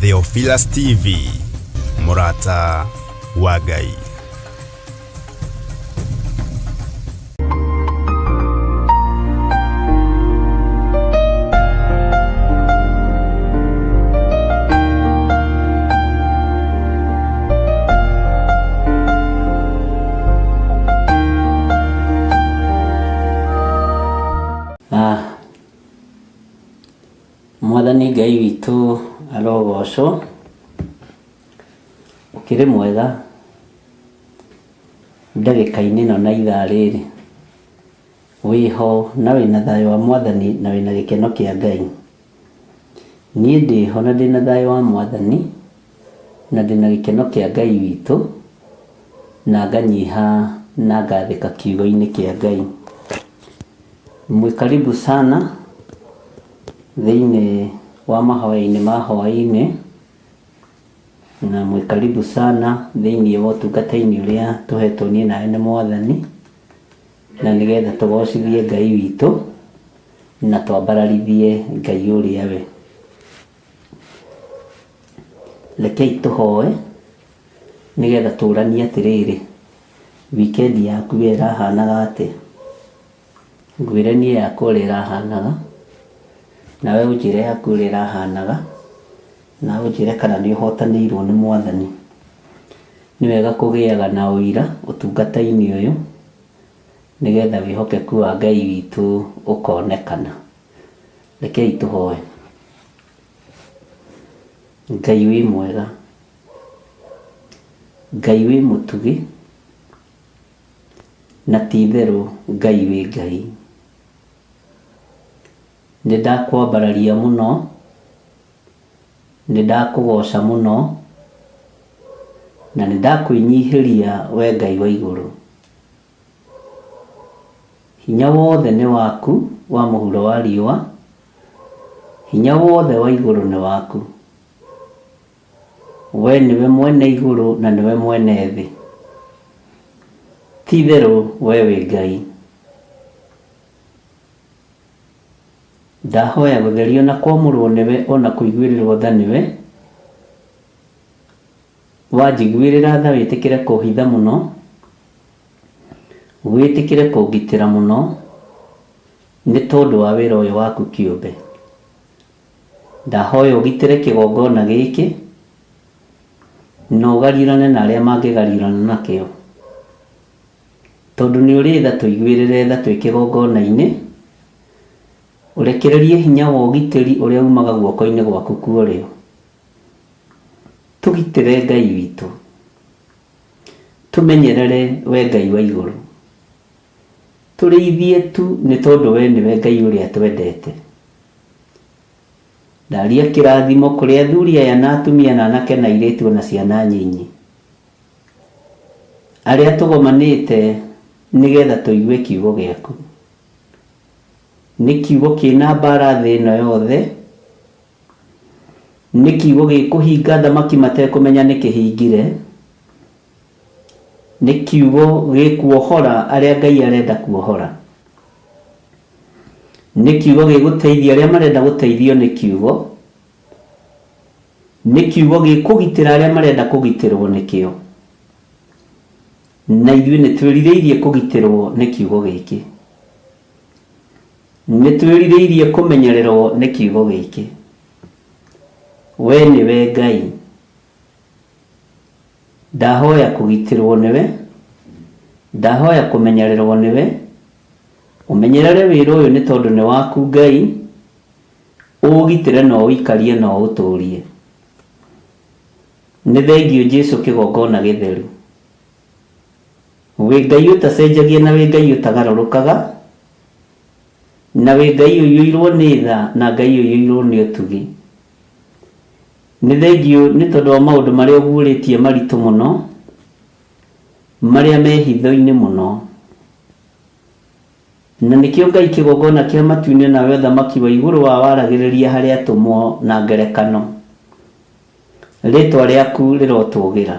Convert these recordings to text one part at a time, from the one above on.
Theophilus TV, Murata wa Ngai. Mwathani Ngai witũ arogocwo, ũkĩrĩ mwega ndagĩka-inĩ ĩno na ithaa rĩrĩ, wĩho na wĩna thayũ wa Mwathani na wĩna gĩkeno kĩa Ngai. Niĩ ndĩho na ndĩna thayũ wa Mwathani na ndĩna gĩkeno kĩa Ngai witũ, na nganyiha na ngathĩka kiugo-inĩ kĩa Ngai. Mwĩkaribu sana thĩinĩ wa mahoya-inĩ ma hwaĩ-inĩ, na mwĩkaribu sana thĩinĩ wa ũtungata-inĩ ũrĩa tũhetwo niĩ nawe nĩ Mwathani, na nĩgetha tũgocithie Ngai witũ na twambararithie Ngai ũrĩa we. Rekei tũhoe nĩgetha tũranie atĩrĩrĩ, wikendi yaku ĩrahanaga atĩa? Ngwĩre niĩ yakwa ũrĩa ĩrahanaga, nawe ũnjĩre yaku ũrĩa ĩrahanaga, na ũnjĩre kana nĩ ũhotanĩirwo nĩ Mwathani. Nĩ wega kũgĩaga na ũira ũtungata-inĩ ũyũ, nĩgetha wĩhokeku wa Ngai witũ ũkonekana. Rekei tũhoe. Ngai wĩ mwega, Ngai wĩ mũtugi, na ti-itherũ Ngai wĩ Ngai. Nĩndakwambararia mũno, nĩndakũgoca mũno, na nĩndakwĩnyihĩria we Ngai wa igũrũ. Hinya wothe nĩ waku wa mũhuro wa riũa, hinya wothe wa igũrũ nĩ waku. We nĩwe mwene igũrũ na nĩwe mwene thĩ. Ti-itherũ we wĩ Ngai. Ndahoya gũtherio na kwamũrwo nĩwe, ona kũiguĩrĩrwo tha nĩwe. Wanjiguĩrĩra tha wĩtĩkĩre kũhitha mũno, wĩtĩkĩre kũngitĩra mũno, nĩ tondũ wa wĩra ũyũ waku kĩũmbe. Ndahoya ũgitĩre kĩgongona gĩkĩ, na ũgariũrane na arĩa mangĩgariũrana nakĩo, tondũ nĩ ũrĩ tha tũiguĩrĩre tha twĩ kĩgongona-inĩ. Ũrekererie hinya wa ũgitĩri ũrĩa umaga guoko-inĩ gwaku kuorĩo. Tũgitĩre Ngai witũ, tũmenyerere we Ngai wa igũrũ, tũrĩithie tu nĩ tondũ we nĩwe Ngai ũrĩa twendete. Ndaria kĩrathimo kũrĩ athuri aya na atumia na anake na airĩtu na ciana nyinyi, arĩa tũgomanĩte nĩgetha tũigue kiugo gĩaku. Nĩ kiugo kĩna mbara thĩ ĩno yothe, nĩ kiugo gĩkũhinga thamaki matekũmenya nĩ kĩhingire, nĩ kiugo gĩkuohora arĩa Ngai arenda kuohora, nĩ kiugo gĩgũteithia arĩa marenda gũteithio nĩ kiugo, nĩ kiugo gĩkũgitĩra arĩa marenda kũgitĩrwo nĩkĩo, na ithuĩ nĩ twĩrirĩirie kũgitĩrwo nĩ kiugo gĩkĩ. Nĩ twĩrirĩirie kũmenyererwo nĩ kiugo gĩkĩ. We nĩwe Ngai. Ndahoya kũgitĩrwo nĩwe, ndahoya kũmenyererwo nĩwe. Ũmenyerere wĩra ũyũ nĩ tondũ nĩ waku Ngai, ũũgitĩre na ũũikarie na ũũtũũrie. Nĩ thengiũ Jesũ kĩgongona gĩtheru. Wĩ Ngai ũtacenjagia na wĩ Ngai ũtagarũrũkaga, na wĩ Ngai ũiyũirwo nĩ tha na Ngai ũiyũirwo nĩ ũtugi. Nĩ thengiũ nĩ tondũ wa maũndũ marĩa ũguũrĩtie maritũ mũno, marĩa me hitho-inĩ mũno. Na nĩkĩo Ngai kĩgongona kĩa matu-inĩ nawe thamaki wa igũrũ wa waragĩrĩria harĩ atũmwo na ngerekano. Rĩtwa rĩaku rĩrotũgĩra.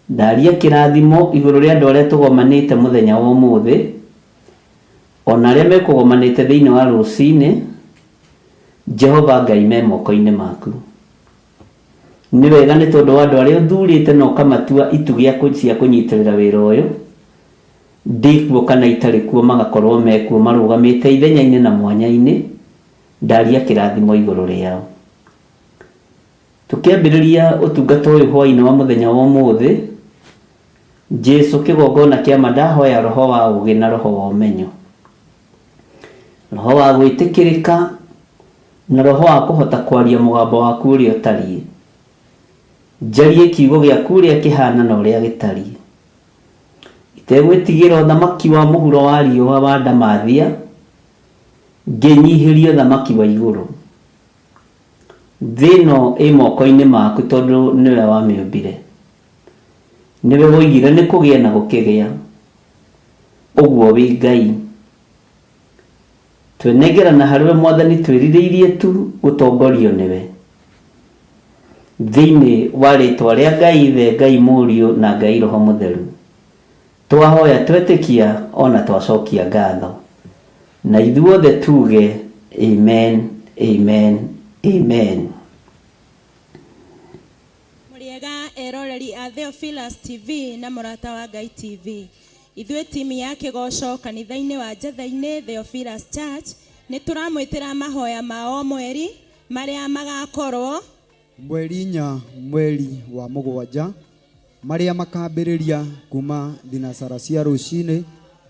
Ndaria kĩrathimo igũrũ rĩa andũ arĩa tũgomanĩte mũthenya wa ũmũthĩ, ona arĩa mekũgomanĩte thĩinĩ wa rũcinĩ, Jehova Ngai me moko-inĩ maku. Nĩ wega nĩ tondũ andũ arĩa ũthurĩte na ũkamatua itugĩ cia kũnyitĩrĩra wĩra ũyũ, ndikuo kana itarĩ kuo magakorwo mekuo marũgamĩte ithenya-inĩ na mwanya-inĩ, ndaria kĩrathimo igũrũ rĩao. Tũkĩambĩrĩria ũtungata ũyũ hwaĩ-inĩ wa mũthenya wa ũmũthĩ, Jesu kĩgongona kĩa ndahoya roho wa ũgĩ na roho wa ũmenyo, roho wa gwĩtĩkĩrĩka na roho wa kũhota kwaria mũgambo waku ũrĩa ũtariĩ. Njarie kiugo gĩaku ũrĩa kĩhana na ũrĩa gĩtariĩ, itegwĩtigĩra ũthamaki wa mũhuro wa riũa wa ndamathia, ngĩnyihĩrie ũthamaki wa igũrũ. Thĩ ĩno ĩ moko-inĩ maku tondũ nĩwe wamĩũmbire. Nĩwe woigire nĩ kũgĩa na gũkĩgĩa. Ũguo wĩ Ngai. Twenengerana harĩwe Mwathani, twĩrirĩirie tu gũtongorio nĩwe. Thĩinĩ wa rĩtwa rĩa Ngai Ithe, Ngai Mũriũ na Ngai Roho Mũtheru, twahoya, twetĩkia ona twacokia ngatho. Na ithuothe tuge amen, amen, amen. Mũrĩega eroreri a Theophilus TV na Mũrata wa Ngai TV. Ithuĩ timu ya Kĩgoco kanitha-inĩ wa Njatha-inĩ Theophilus Church nĩ tũramwĩtĩra mahoya ma o mweri marĩa magakorwo mweri 4 mweri wa 7 marĩa makambĩrĩria kuma thinacara cia rũcinĩ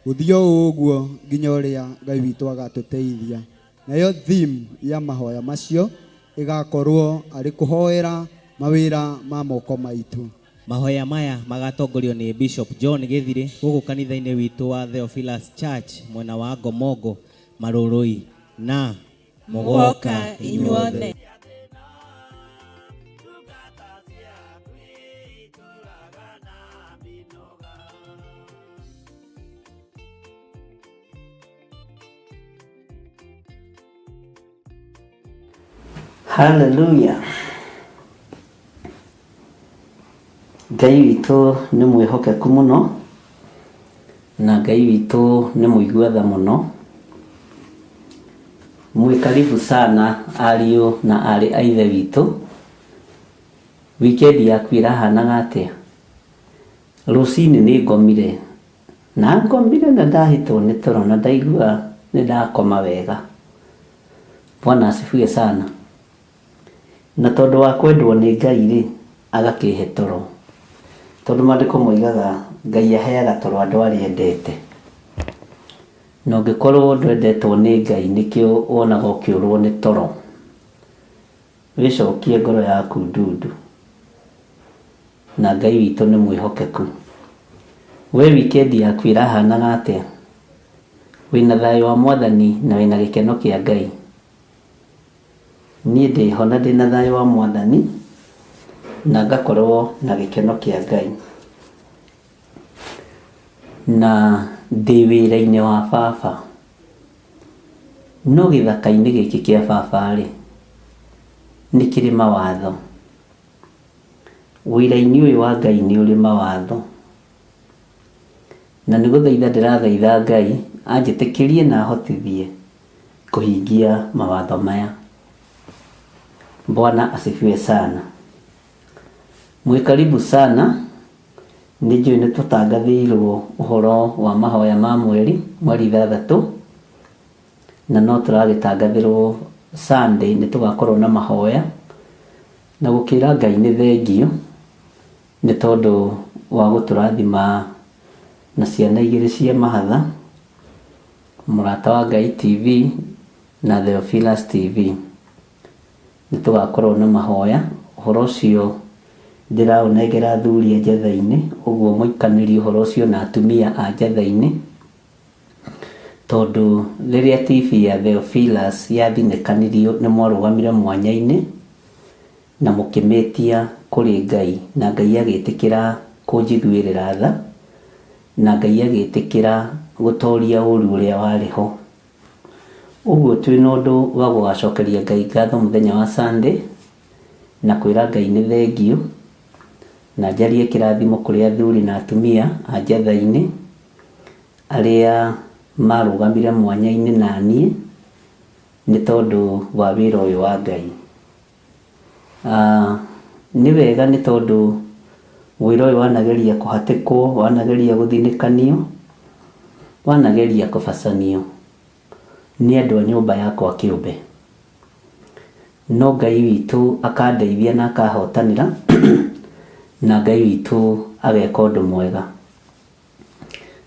gũthio ũguo nginya ũrĩa Ngai witũ agatũteithia. Nayo theme ya mahoya macio ĩgakorwo arĩ kũhoera mawĩra ma moko maitũ. Mahoya maya magatongorio nĩ Bishop John Gĩthirĩ gũkũ kanitha-inĩ witũ wa Theophilus Church mwena wa Ngomongo Marũrũi, na mũgoka inyuothe. Hallelujah. Ngai witũ nĩ mwĩhokeku mũno, na Ngai witũ nĩ mũiguatha mũno. Mwĩkaribu sana ariũ na arĩ a ithe witũ. Wikendi yaku ĩrahanaga atĩa? Rũcinĩ nĩ ngomire na ndahĩtwo nĩ toro na ndaigua nĩ ndakoma wega. Bwana asifiwe sana. Na tondũ wa kwendwo nĩ Ngai rĩ, agakĩhe toro. Tondũ maandĩko moigaga Ngai aheaga toro andũ arĩa endete. Na ũngĩkorwo ndwendetwo nĩ Ngai, nĩkĩo wonaga ũkĩũrwo nĩ toro. Wĩcokie ngoro yaku ndundu. Na Ngai witũ nĩ mwĩhokeku. We wikendi yaku ĩrahanaga atĩa? Wĩna thayũ wa Mwathani na wĩna gĩkeno kĩa Ngai? Niĩ ndĩho na ndĩna thayũ wa Mwathani na ngakorwo na gĩkeno kĩa Ngai. Na ndĩ wĩra-inĩ wa Baba. No gĩthaka-inĩ gĩkĩ kĩa Baba rĩ, nĩ kĩrĩ mawatho. Wĩra-inĩ ũyũ wa Ngai nĩ ũrĩ mawatho. Na nĩ gũthaitha ndĩrathaitha Ngai anjĩtĩkĩrie na ahotithie kũhingia mawatho maya. Bwana asifiwe sana. Mwĩkaribu sana. Nĩ njũĩ nĩ tũtangathĩirwo ũhoro wa mahoya ma mweri 6, na no tũragĩtangathĩrwo Sunday nĩ tũgakorwo na mahoya, na gũkĩra Ngai nĩ thengio nĩ tondũ wa gũtũrathima na ciana igĩrĩ cia mahatha, Mũrata wa Ngai TV na Theophilus TV. Nĩ tũgakorwo na mahoya. Ũhoro ũcio ndĩraũnengera athuri a Njatha-inĩ, ũguo mũikanĩrie ũhoro ũcio na atumia a Njatha-inĩ, tondũ rĩrĩa TV ya Theophilus yathinĩkanirio nĩ mwarũgamire mwanya-inĩ na mũkĩmĩtia kũrĩ Ngai, na Ngai agĩtĩkĩra kũnjiguĩrĩra tha, na Ngai agĩtĩkĩra gũtoria ũru ũrĩa warĩ ho. Ũguo twĩna ũndũ wa gũgacokeria Ngai ngatho mũthenya wa Sunday na kwĩra Ngai nĩ thengio, na njarie kĩrathimo kũrĩ athuri na atumia a Njatha-inĩ arĩa marũgamire mwanya-inĩ na niĩ, nĩ tondũ wa wĩra ũyũ wa Ngai. Nĩ wega nĩ tondũ wĩra ũyũ wanageria kũhatĩkwo, wanageria gũthinĩkanio, wanageria kũbacanio nĩ andũ a nyũmba yakwa kĩũmbe, no Ngai witũ akandeithia na akahotanĩra na Ngai witũ ageka ũndũ mwega,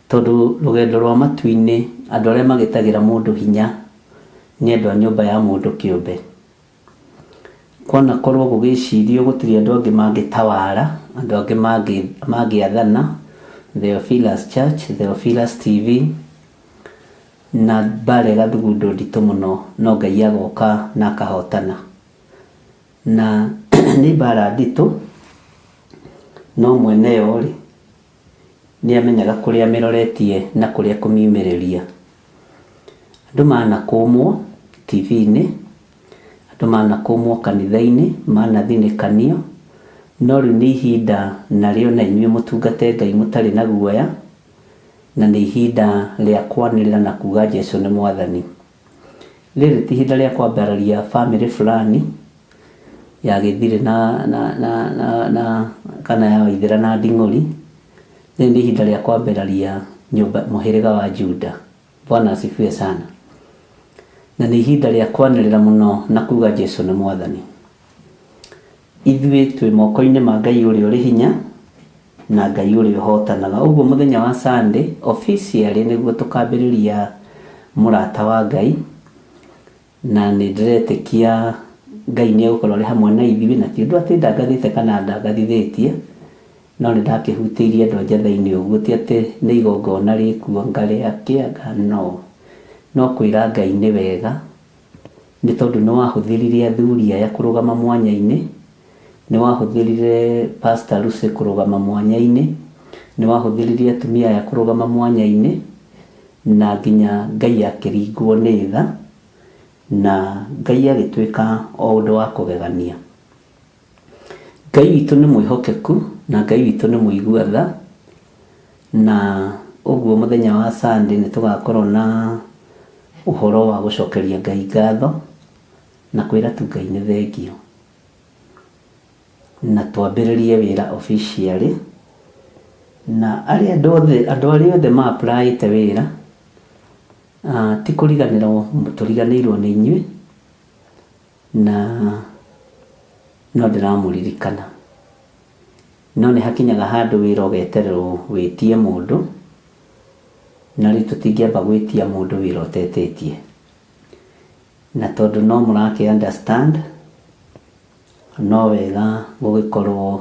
tondũ rũgendo rwa matu-inĩ andũ arĩa magĩtagĩra mũndũ hinya nĩ andũ a nyũmba ya mũndũ kĩũmbe. Kwana korwo gũgĩcirio gũtirĩ andũ angĩ mangĩtawara, andũ angĩ mangĩathana, Theophilus Church, Theophilus TV, na mbara ĩgathugundwo nditũ mũno, no Ngai agoka na akahotana. Na nĩ mbara nditũ, no mwene yo rĩ nĩ amenyaga kũrĩa mĩroretie na kũrĩa kũmiumĩrĩria. Andũ manakũmwo TV-inĩ, andũ manakũmwo kanitha-inĩ, manathinĩkanio, no rĩu nĩ ihinda narĩo na inyuĩ mũtungate Ngai mũtarĩ na guoya, na nĩ ihinda rĩa kwanĩrĩra na kuga Jesũ nĩ Mwathani. Rĩrĩ ti ihinda rĩa kwambararia family fulani ya Gĩthirĩ na kana ya Waithĩra na Nding'ũri. Rĩrĩ nĩ ihinda rĩa kwambararia nyũmba mũhĩrĩga wa Juda. Bwana asifiwe sana. Na nĩ ihinda rĩa kwanĩrĩra mũno na kuga Jesũ nĩ Mwathani. Ithuĩ twĩ moko-inĩ ma Ngai ũrĩa ũrĩ hinya na Ngai ũrĩa ũhotanaga. Ũguo mũthenya wa Sunday officially nĩguo tũkambĩrĩria mũrata wa Ngai, na nĩ ndĩretĩkia Ngai nĩ egũkorwo arĩ hamwe na ithuĩ, na ti ũndũ atĩ ndangathĩte kana ndangathithĩtie, no nĩ ndakĩhutĩirie andũ njatha-inĩ ũguo, ti atĩ nĩ igongona rĩkuo ngarĩa kĩaga, no kwĩra Ngai nĩ wega, nĩ tondũ nĩ wahũthĩrire athuri aya kũrũgama mwanya-inĩ, nĩ wahũthĩrire Pastor Lucy kũrũgama mwanya-inĩ, nĩ wahũthĩrire atumia aya kũrũgama mwanya-inĩ, na nginya Ngai akĩringwo nĩ tha, na Ngai agĩtuĩka o ũndũ wa kũgegania. Ngai witũ nĩ mwĩhokeku na Ngai witũ nĩ mũigua tha, na ũguo mũthenya wa Sunday nĩ tũgakorwo na ũhoro wa gũcokeria Ngai ngatho na kwĩra tu Ngai nĩ thengio, na twambĩrĩrie wĩra officially. Na andũ arĩa othe ma-applyĩte wĩra, ti kũriganĩrwo, tũriganĩirwo nĩ inyuĩ, na no ndĩramũririkana, no nĩ hakinyaga handũ wĩra ũgetererwo wĩtie mũndũ, na rĩu tũtingĩamba gwĩtia mũndũ wĩra ũtetĩtie, na tondũ no mũrakĩ understand, no wega gũgĩkorwo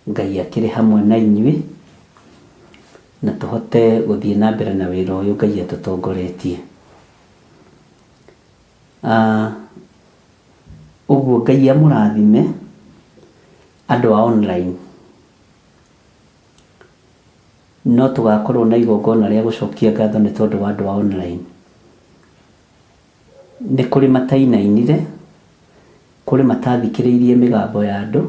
Ngai akĩrĩ hamwe na inyuĩ, na tũhote gũthiĩ na mbere na wĩra ũyũ Ngai atũtongoretie. Ũguo Ngai amũrathime andũ a online, no tũgakorwo na igongona rĩa gũcokia ngatho nĩ tondũ wa andũ a online. Nĩ kũrĩ matainainire, kũrĩ matathikĩrĩirie mĩgambo ya andũ,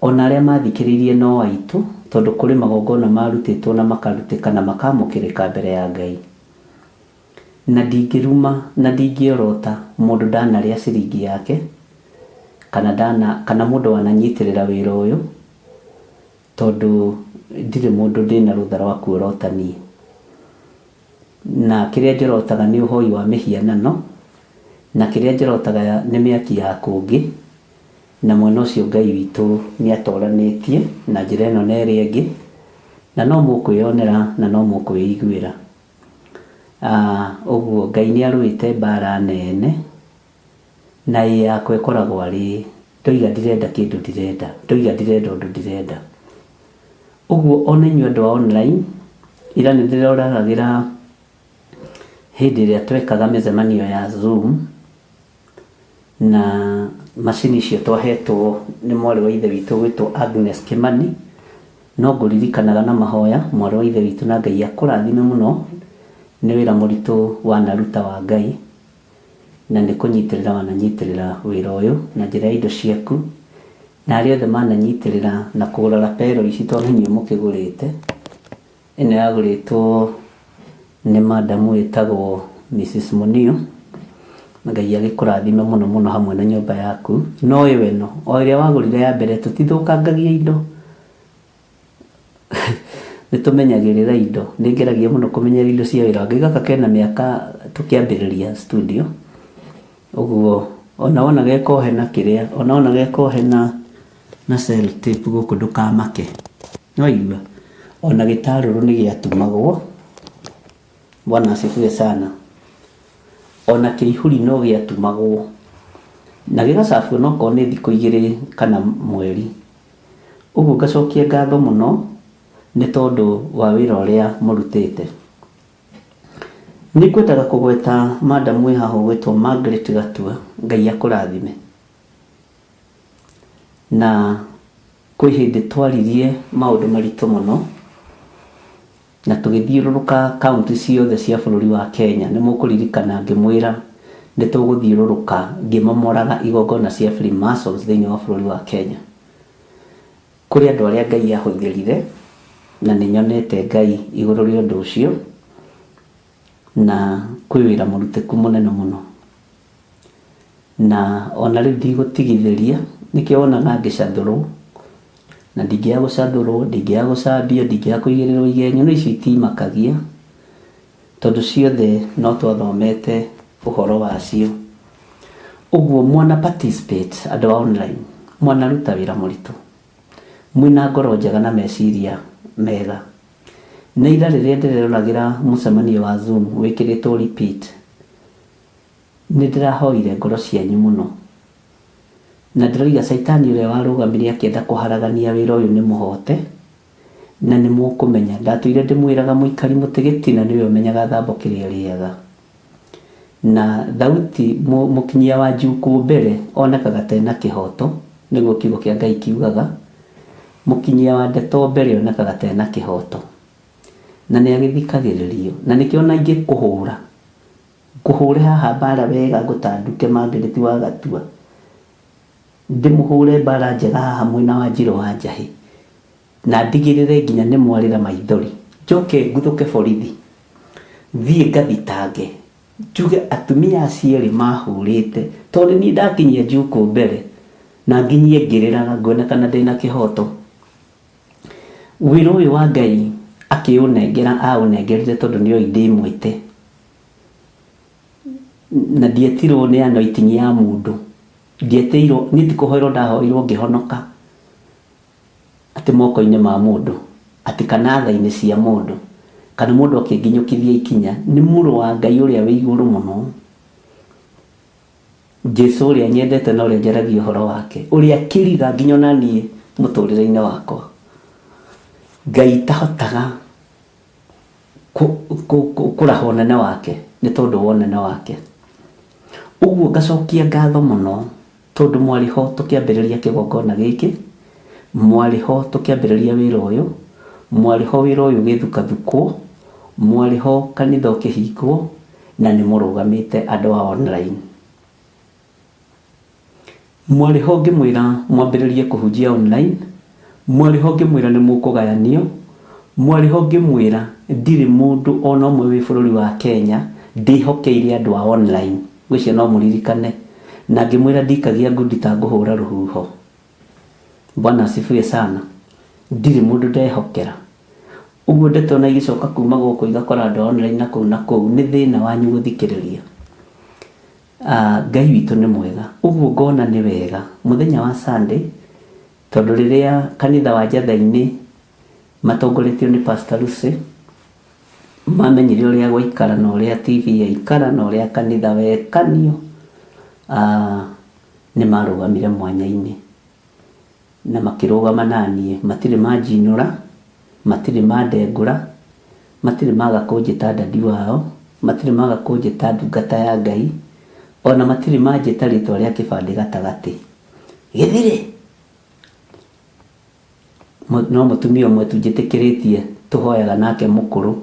ona arĩa mathikĩrĩirie no aitũ, tondũ kũrĩ magongona marutĩtwo na makarutĩka na makamũkĩrĩka mbere ya Ngai. Na ndingĩruma na ndingĩorota mũndũ ndanarĩa ciringi yake, kana mũndũ wananyitĩrĩra wĩra ũyũ, tondũ ndirĩ mũndũ ndĩna rũtha rwa kuorota niĩ. Na kĩrĩa njorotaga nĩ ũhoi wa mĩhianano, na kĩrĩa njorotaga nĩ mĩaki ya kũngĩ, na mwena ũcio Ngai witũ nĩ atoranĩtie na njĩra ĩno na ĩrĩa ĩngĩ, na no mũkwĩyonera na no mũkwĩiguĩra. Ũguo Ngai nĩ arũĩte mbara nene, na yakwa ĩkoragwo arĩ ndoiga ndirenda kĩndũ ndirenda, ndoiga ndirenda ũndũ ndirenda. Ũguo ona inyuĩ andũ a online, ira nĩ ndĩroragĩra hĩndĩ ĩrĩa twekaga mĩcemanio ya Zoom, na macini icio twahetwo nĩ mwarĩ wa ithe witũ gwĩtwo Agnes Kimani, no ngũririkanaga na mahoya mwarĩ wa ithe witũ, na Ngai akũrathime mũno, nĩ wĩra mũritũ wanaruta wa Ngai, na nĩ kũnyitĩrĩra wananyitĩrĩra wĩra ũyũ na njĩra ya indo ciaku, na arĩa othe mananyitĩrĩra na kũgũra rapero ici tondũ inyuĩ mũkĩgũrĩte. Ĩno yagũrĩtwo nĩ madamu wĩtagwo Mrs. Munio, Ngai agĩkũrathime mũno mũno hamwe na nyũmba yaku. No ĩwe no, o ĩrĩa wagũrire ya mbere tũtithũkangagia indo. Nĩtũmenyagĩrĩra indo. Nĩngeragia mũno kũmenyerera indo cia wĩra. Ngai gaka kena mĩaka tũkĩambĩrĩria studio. Ũguo ona wona gekohe na kĩrĩa, ona wona gekohe na cell tape gũkũ ndũkamake. Nĩwaigua? Ona gĩtarũrũ nĩgĩatumagwo. Bwana asifiwe sana. Ona kĩihũri no gĩatumagwo. Na gĩgacabwo no korwo nĩ thikũ 2 kana mweri. Ũguo ngacokia ngatho mũno nĩ tondũ wa wĩra ũrĩa mũrutĩte. Nĩngwendaga kũgweta madam wĩ haha ũgwĩtwo Margaret Gatua. Ngai akũrathime. Na kwĩ hĩndĩ twaririe maũndũ maritũ mũno na tũgĩthiũrũrũka kaunti ciothe cia bũrũri wa Kenya. Nĩ mũkũririkana ngĩmwĩra nĩ tũgũthiũrũrũka ngĩmomoraga igongona cia Freemasons thĩinĩ wa bũrũri wa Kenya. Kũrĩ andũ arĩa Ngai ahũthĩrire na nĩ nyonete Ngai igũrũ rĩa ũndũ ũcio, na kwĩ wĩra mũrutĩku mũnene mũno. Na ona rĩu ndigũtigithĩria, nĩkĩo wonaga ngĩcathũrwo na ndingĩaga gũcathũrwo, ndingĩaga gũcambio, ndingĩaga kũigĩrĩrwo igenyo. No icio itimakagia tondũ ciothe no twathomete ũhoro wacio. Ũguo mwana participate andũ a online, mwana ruta wĩra mũritũ, mwĩna ngoro njega na meciria mega. Na ira rĩrĩa ndĩreroragĩra mũcemanio wa Zoom wĩkĩrĩtwo repeat, nĩndĩrahoire ngoro cianyu mũno, na ndĩroiga Saitani ũrĩa warũgamire akĩenda kũharagania wĩra ũyũ nĩ mũhote, na nĩ mũkũmenya. Ndatũire ndĩmwĩraga mũikari mũtĩ gĩtĩ na nĩwe ũmenyaga thambo kĩrĩa rĩega. Na thauti mũkinyia wa Njuku mbere onekaga tena kĩhoto, nĩguo kiugo kĩa Ngai kiugaga. Mũkinyia wa Ndeto mbere onekaga tena kĩhoto, na nĩ agĩthikagĩrĩrio. Na nĩkĩo ona ingĩkũhũra ngũhũre haha mbara wega, ngũtanduke Margaret wa Gatua, ndĩmũhũre mbara njega haha mwena wa Njirũ wa Njahĩ, na ndigĩrĩre nginya nĩ mwarĩra maithori, njoke nguthũke borithi, thiĩ ngathitange, njuge atumia acio mahũrĩte, tondũ niĩ ndakinyia Njuku mbere na nginyie ngĩrĩraga nguonekana ndĩna kĩhoto. Wĩra ũyũ wa Ngai akĩũnengera, aũnengerire tondũ nĩoĩ ndĩmwĩte, na ndietirwo nĩ anointing ya mũndũ. Ndietirwo, niĩ ti kũhoerwo ndahoirwo ngĩhonoka atĩ moko-inĩ ma mũndũ, atĩ kana tha-inĩ cia mũndũ, kana mũndũ akĩnginyũkithia ikinya. Nĩ mũrũ wa Ngai ũrĩa wĩ igũrũ mũno, Jesũ ũrĩa nyendete na ũrĩa njaragia ũhoro wake, ũrĩa kĩriga nginya ona niĩ mũtũrĩre-inĩ wakwa. Ngai tahotaga kũraha ũnene wake nĩ tondũ wa ũnene wake. Ũguo ngacokia ngatho mũno tondũ mwarĩ ho tũkĩambĩrĩria kĩgongona gĩkĩ, mwarĩ ho tũkĩambĩrĩria wĩra ũyũ, mwarĩ ho wĩra ũyũ ũgĩthukathukwo, mwarĩ ho kanitha ũkĩhingwo, na nĩ mũrũgamĩte andũ a online. Mwarĩ ho ngĩmwĩra mwambĩrĩrie kũhunjia online, mwarĩ ho ngĩmwĩra nĩ mũkũgayanio, mwarĩ ho ngĩmwĩra ndirĩ mũndũ ona ũmwe wĩ bũrũri wa Kenya ndĩhokeire andũ a online. Gwĩcio no mũririkane, na ngĩmwĩra ndikagia ngundi ta ngũhũra rũhuho. Bwana asifiwe sana. Ndirĩ mũndũ ndehokera. Ũguo ndeto na igĩcoka kuma gũkũ igakora andũ online na kũu nĩ thĩna wanyu gũthikĩrĩria. Ngai witũ nĩ mwega. Ũguo ngona nĩ wega mũthenya wa Sunday, tondũ rĩrĩa kanitha wa Njatha-inĩ matongoretio nĩ Pastor Lucy mamenyire ũrĩa gwaikara na ũrĩa TV yaikara na ũrĩa kanitha wekanio, nĩ marũgamire mwanya-inĩ na makĩrũgama naniĩ. Matirĩ manjinũra, matirĩ mandengũra, matirĩ maga kũnjĩta dadi wao, matirĩ maga kũnjĩta ndungata ya Ngai, ona matirĩ manjĩta rĩtwa rĩa kĩbandĩ gatagatĩ. Gĩthirĩ no mũtumia ũmwe tũnjĩtĩkĩrĩtie tũhoyaga nake mũkũrũ,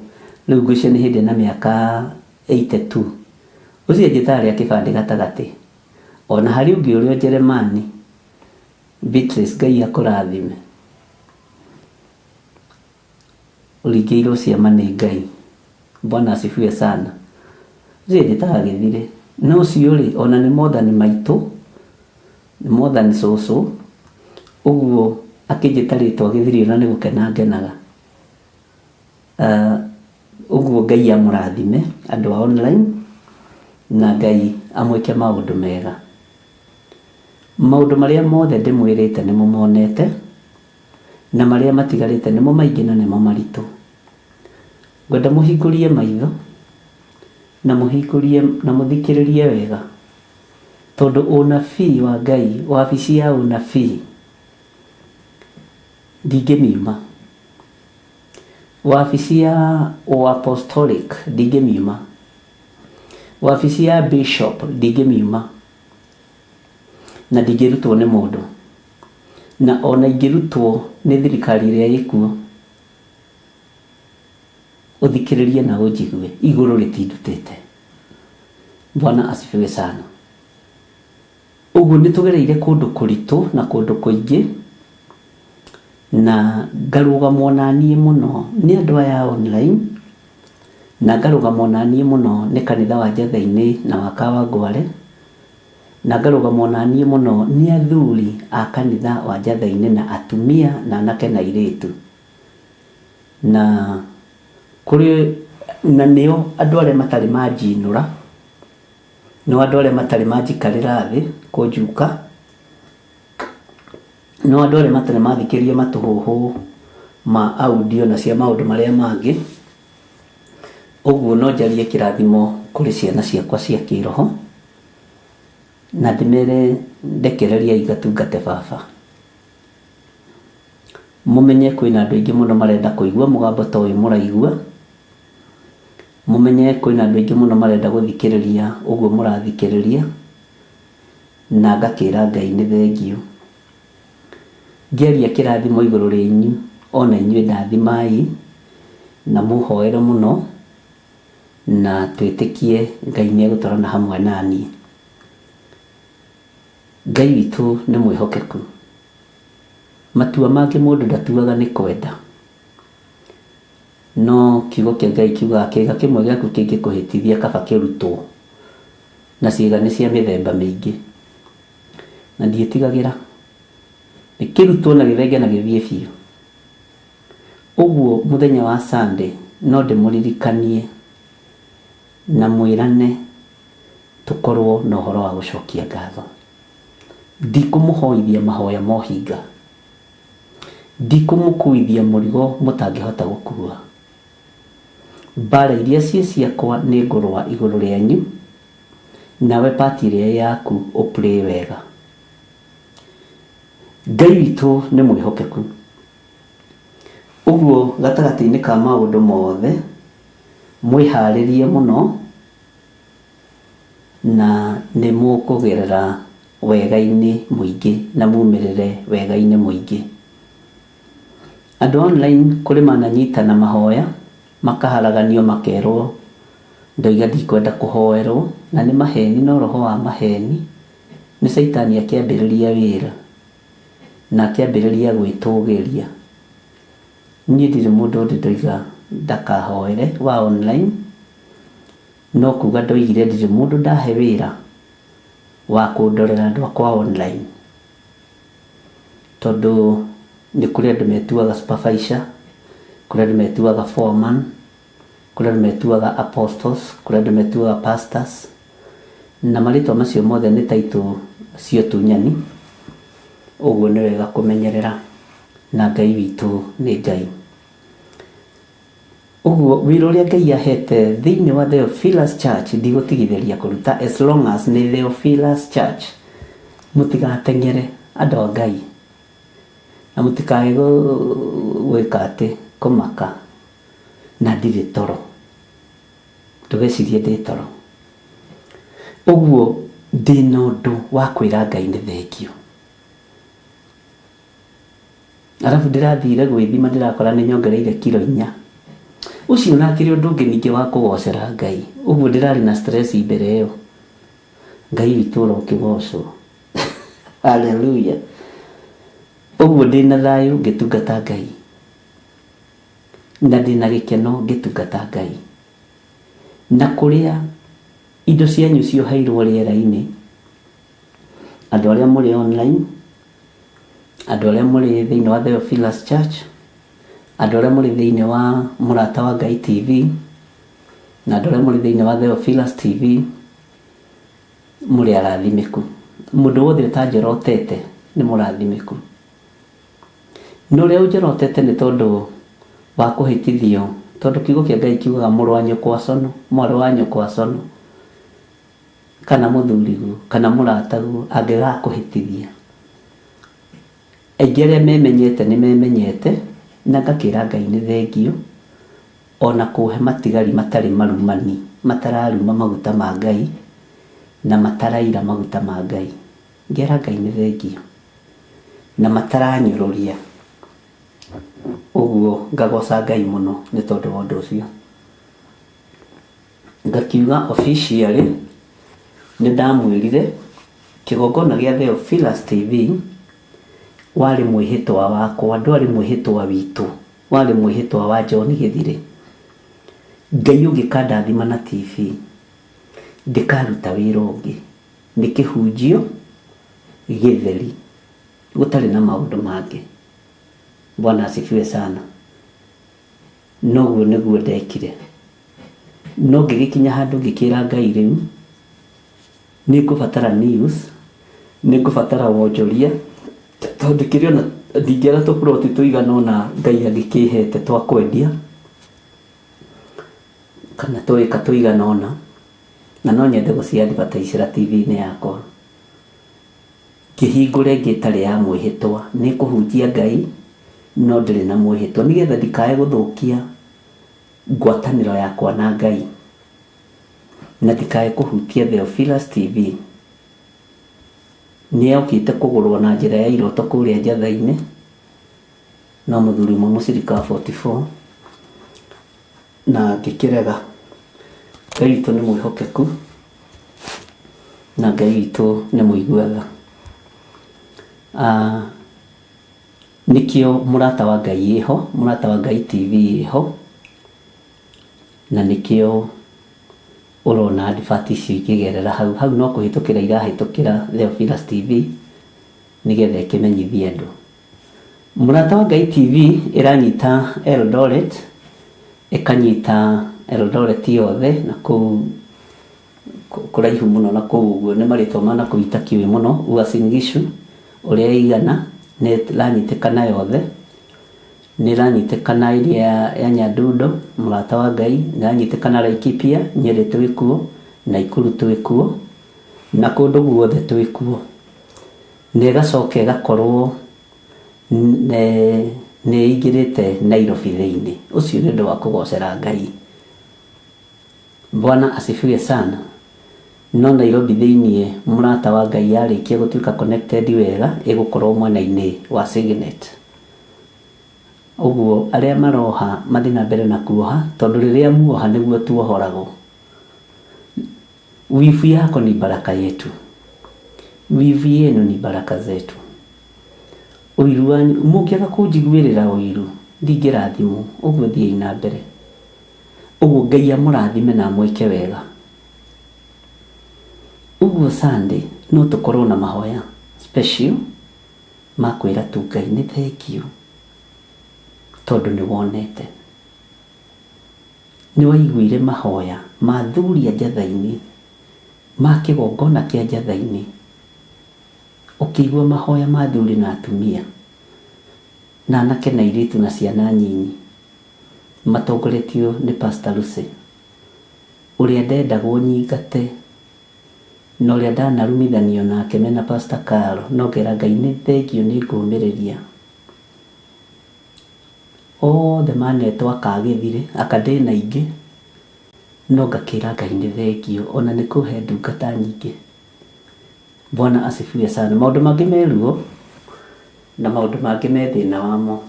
rĩu ngwĩciria nĩ hĩndĩ na mĩaka 82, ũcio njĩtaga rĩa kĩbandĩ gatagatĩ. Ona harĩ ũngĩ ũrĩa Njeremani Beatrice, Ngai akũrathime, ũringĩirwo ciama nĩ Ngai. Bwana asifiwe sana. Ũcio njĩtaga Gĩthirĩ, no ciuri ona ni mothani maitu ni mothani cucu uguo akinjitaritwo githirio na ni gukena ngenaga uguo Ngai amurathime andu a online na Ngai amwike maundu mega. Maundu maria mothe ndimwirite ni mumonete na maria matigarite ni mo maingi na ni mo maritu. Ngwenda muhingurie maitho na muhingurie na muthikiririe wega tondu unabii wa Ngai, wabici ya unabii ndingimiuma, wabici ya apostolic ndingimiuma, wabici ya bishop ndingimiuma, na ndingirutwo ni mundu, na ona ingirutwo ni thirikari iria ikuo. Uthikiririe na unjigue, iguru ritindutite. Bwana asifiwe sana. Uguo nitugereire kundu kuritu na kundu kuingi, na ngarugamwo na niĩ muno ni andu aya online, na ngarugamwo na niĩ muno ni kanitha wa Njatha-ini na wa Kawangware, na ngarugamwo na niĩ muno ni athuri a kanitha wa Njatha-ini na atumia na anake na airitu, na kuri na nio andu aria matari majinura, no andu aria matari majikarira thi kunjuka, no andu aria matari mathikiria matuhuhu ma audio na cia maundu maria mangi. Uguo no njarie kirathimo kuri ciana ciakwa cia kiroho na ndimere ndekereria igatungate baba. Mumenye kwina andu aingi muno marenda kuigua mugambo ta uyu muraigua, mumenye kwina andu aingi muno marenda guthikiriria uguo murathikiriria, na ngakira Ngai ni thengiu. Ngeria kirathimo iguru rinyu ona inyuĩ ndathimai na muhoere muno, na twitikie Ngai ni egutwarana hamwe nani. Ngai witu ni mwihokeku. Matua make mundu ndatuaga ni kwenda, no kiugo kia Ngai kiuga kiga kimwe giaku kingikuhitithia kaba kirutwo na ciĩga ni cia mĩthemba mĩingĩ, na ndiĩtigagira nikirutwo na githenge na githie biũ. Uguo muthenya wa Sunday no ndimuririkanie na mwirane tukorwo na uhoro wa gucokia ngatho. Ndikumuhoithia mahoya mohinga, ndikumukuithia murigo mutangihota gukua. Mbara iria cie ciakwa ni ngorwa iguru rianyu, nawe pati iria yaku uplay wega. Ngai witu ni mwihokeku. Uguo gatagati-ini ka maundu mothe mwiharirie muno na ni mukugerera wega-ini muingi na mumirire wega-ini muingi. Andu online kuri mananyita na mahoya makaharaganio makerwo ndoiga ndikwenda kuhoerwo, na ni maheni no roho wa maheni ni Saitani akiambiriria wira na akiambiriria gwitugiria. Niĩ ndiri mundu ndoiga ndakahoere wa online, no kuga ndoigire ndiri mundu ndahe wira wa kundorera andu akwa online, tondu ni kuri andu metuaga supervisor, kuri andu metuaga foreman, kuri andu metuaga apostles, kuri andu metuaga pastors, na maritwa macio mothe ni taitu cio tunyani. Uguo ni wega kumenyerera, na Ngai witu ni Ngai. Uguo wira uria Ngai ahete thiini wa Theophilus Church ndigutigitheria kuruta as long as ni Theophilus Church. Mutigatengere andu a Ngai, na mutikae gwika ati kumaka na ndiri toro, tugecirie ndi toro. Uguo ndina undu wa kwira Ngai ni thengiu. Arafu ndirathire gwithima ndirakora ni nyongereire kilo 4. Ucio na kiri undu ungi ningi wa kugocera Ngai. Uguo ndirari na stress imbere iyo. Ngai witu urokigocwo. Haleluya. Uguo ndina thayu ngitungata Ngai, na ndina gikeno ngitungata Ngai, na kuria indo cianyu cioheirwo rĩera-inĩ, andũ arĩa mũrĩ online, andũ arĩa mũrĩ thĩinĩ wa Theophilus Church, andũ arĩa mũrĩ thĩinĩ wa Mũrata wa Ngai TV, na andũ arĩa mũrĩ thĩinĩ wa Theophilus TV, mũrĩ arathimĩku. Mũndũ wothe ũtanjorotete nĩ mũrathimĩku. No ũrĩa ũnjorotete nĩ tondũ wa kũhĩtithio, tondũ kiugo kĩa Ngai kiugaga mũrũ wa nyũkwa cono, mwarĩ wa nyũkwa cono, kana mũthuriguo kana mũrataguo angĩgakũhĩtithia. Aingĩ arĩa memenyete nĩ memenyete, na ngakĩra Ngai nĩ thengio ona kũhe matigari matarĩ marumani, matararuma maguta ma Ngai na mataraira maguta ma Ngai. Ngera Ngai nĩ thengio na mataranyũrũria. Ũguo ngagoca Ngai mũno nĩ tondũ wa ũndũ ũcio. Ngakiuga officially nĩ ndamwĩrire kĩgongona gĩa Theophilus TV warĩ mwĩhĩtwa wakwa, ndwarĩ mwĩhĩtwa witũ, warĩ mwĩhĩtwa wa John Gĩthire. Ngai ũngĩkandathima na TV ndĩkaruta wĩra ũngĩ, nĩ kĩhunjio gĩtheri, gũtarĩ na maũndũ mangĩ. Bwana asifiwe sana. Noguo nĩguo ndekire. No ngĩgĩkinya handũ ngĩkĩra Ngai rĩu nĩ ngũbatara news, nĩ ngũbatara wonjoria, tondũ kĩrĩ ona ndingĩaga tũploti tũigana ona Ngai angĩkĩhete twa kwendia, kana tũĩka tũigana ona, na no nyende gũciadvertise TV-inĩ yakwa. Kĩhingũre ngĩtarĩ ya mwĩhĩtwa, nĩ kũhunjia Ngai no ndĩrĩ na mwĩhĩtwa, nĩgetha ndikae gũthũkia ngwatanĩro yakwa na Ngai, na ndikae kũhutia Theophilus TV. Nĩokĩte kũgũrwo na njĩra ya iroto kũrĩa njatha-inĩ, no mũthuri ũmwe mũcirika wa 44, na ngĩkĩrega. Ngai witũ nĩ mwĩhokeku na Ngai witũ nĩ mũigua tha. Nĩkĩo Mũrata wa Ngai ĩho, Mũrata wa Ngai TV ĩho, na nĩkĩo ũrona advert icio ikĩgerera hau no kũhĩtũkĩra irahĩtũkĩra Theophilus TV nĩgetha ĩkĩmenyithie andũ. Mũrata wa Ngai TV ĩranyita Eldoret, ĩkanyita Eldoret yothe, na kũu kũraihu mũno na kũu ũguo nĩ marĩtwa mana kũu itakĩũĩ mũno. Uasin Gishu ũrĩa igana nĩ ĩranyitĩkana yothe, nĩ ĩranyitĩkana iria ya Nyadundo, Mũrata wa Ngai, nĩ ĩranyitĩkana Laikipia, Nyeri twĩ kuo, Naikuru twĩ kuo, na kũndũ guothe twĩ kuo. Nĩ ĩgacoka ĩgakorwo nĩ ĩingĩrĩte Nairobi thĩinĩ. Ũcio nĩ ũndũ wa kũgocera Ngai. Bwana asifiwe sana. No Nairobi thĩinĩ Mũrata wa Ngai yarĩkia gũtuĩka connected wega, ĩgũkorwo mwena-inĩ wa Signet. Ũguo arĩa maroha mathiĩ na mbere na kuoha, tondũ rĩrĩa muoha nĩguo tuohoragwo. Wivu yako ni baraka yetu, wivu yenu ni baraka zetu. Ũiru wanyu mũngĩaga kũnjiguĩrĩra ũiru ndingĩrathimwo. Ũguo thiĩi na mbere. Ũguo Ngai amũrathime na mwĩke wega. Ũguo Sunday no tũkorwo na mahoya special ma kwĩra tu Ngai nĩ thengio, tondũ nĩ wonete, nĩ waiguire mahoya ma thuri a njatha-inĩ, ma kĩgongona kĩa njatha-inĩ, ũkĩigua mahoya ma thuri na atumia, na anake na airĩtu na ciana nyinyi, matongoretio nĩ Pastor Lucy, ũrĩa ndendagwo nyingate, na ũrĩa ndanarumithanio nake mena Pastor Carol. No ngera Ngai nĩ thengio nĩ ngũmĩrĩria. Othe manetwo akagĩthire, akandĩna ingĩ, no ngakĩra Ngai nĩ thengio ona nĩ kũhe ndungata nyingĩ. Bwana asifiwe sana. Maũndũ mangĩ meruo na maũndũ mangĩ me thĩna wamo,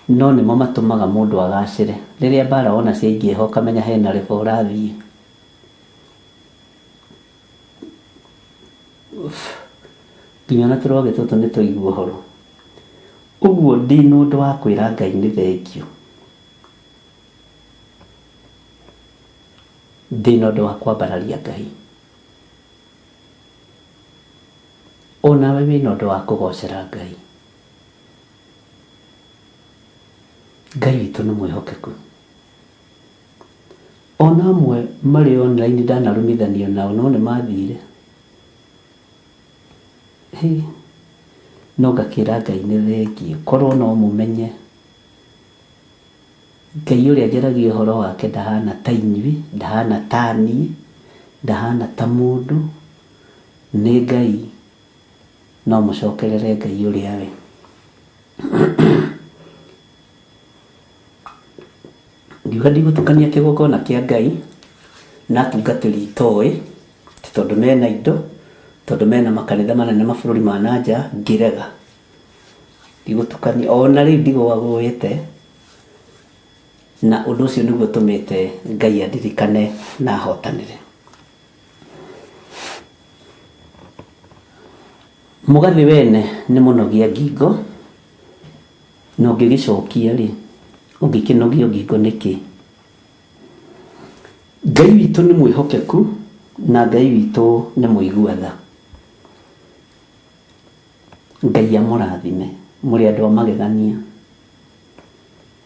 no nĩmo matũmaga mũndũ agacĩre. Rĩrĩa mbara wona ciaingĩha ũkamenya hena rĩba ũrathiĩ. Nginya na tũrogĩ tũtũ nĩ tũigua ũhoro. Ũguo ndĩ nũndũ wa kwĩra Ngai nĩ thengio. ndĩna ũndũ wa kwambararia Ngai. Onawe wĩna ũndũ wa kũgocera Ngai. Ngai witũ nĩ mwĩhokeku. Ona amwe marĩ online ndanarumithanio nao no nĩ mathire. No ngakĩra Ngai nĩ thengiũ, korwo no mũmenye Ngai ũrĩa njaragia ũhoro wake ndahana ta inyuĩ, ndahana ta niĩ, ndahana ta mũndũ, nĩ Ngai. No mũcokerere Ngai ũrĩa we. Ndiuga ndigũtukania kĩgongona kĩa Ngai na atungatĩri itoĩ, tondũ mena indo, tondũ mena makanitha manene mabũrũri ma nanja, ngĩrega. Ndigũtukania, ona rĩu ndigũgagũĩte, na ũndũ ũcio nĩguo ũtũmĩte Ngai andirikane na ahotanĩre. Mũgathĩ wene nĩ mũnogia ngingo, na ũngĩgĩcokia rĩ, ũngĩkĩnogia ngingo nĩkĩ? Ngai witũ nĩ mwĩhokeku na Ngai witũ nĩ mũigua tha. Ngai amũrathime, mũrĩ andũ a magegania.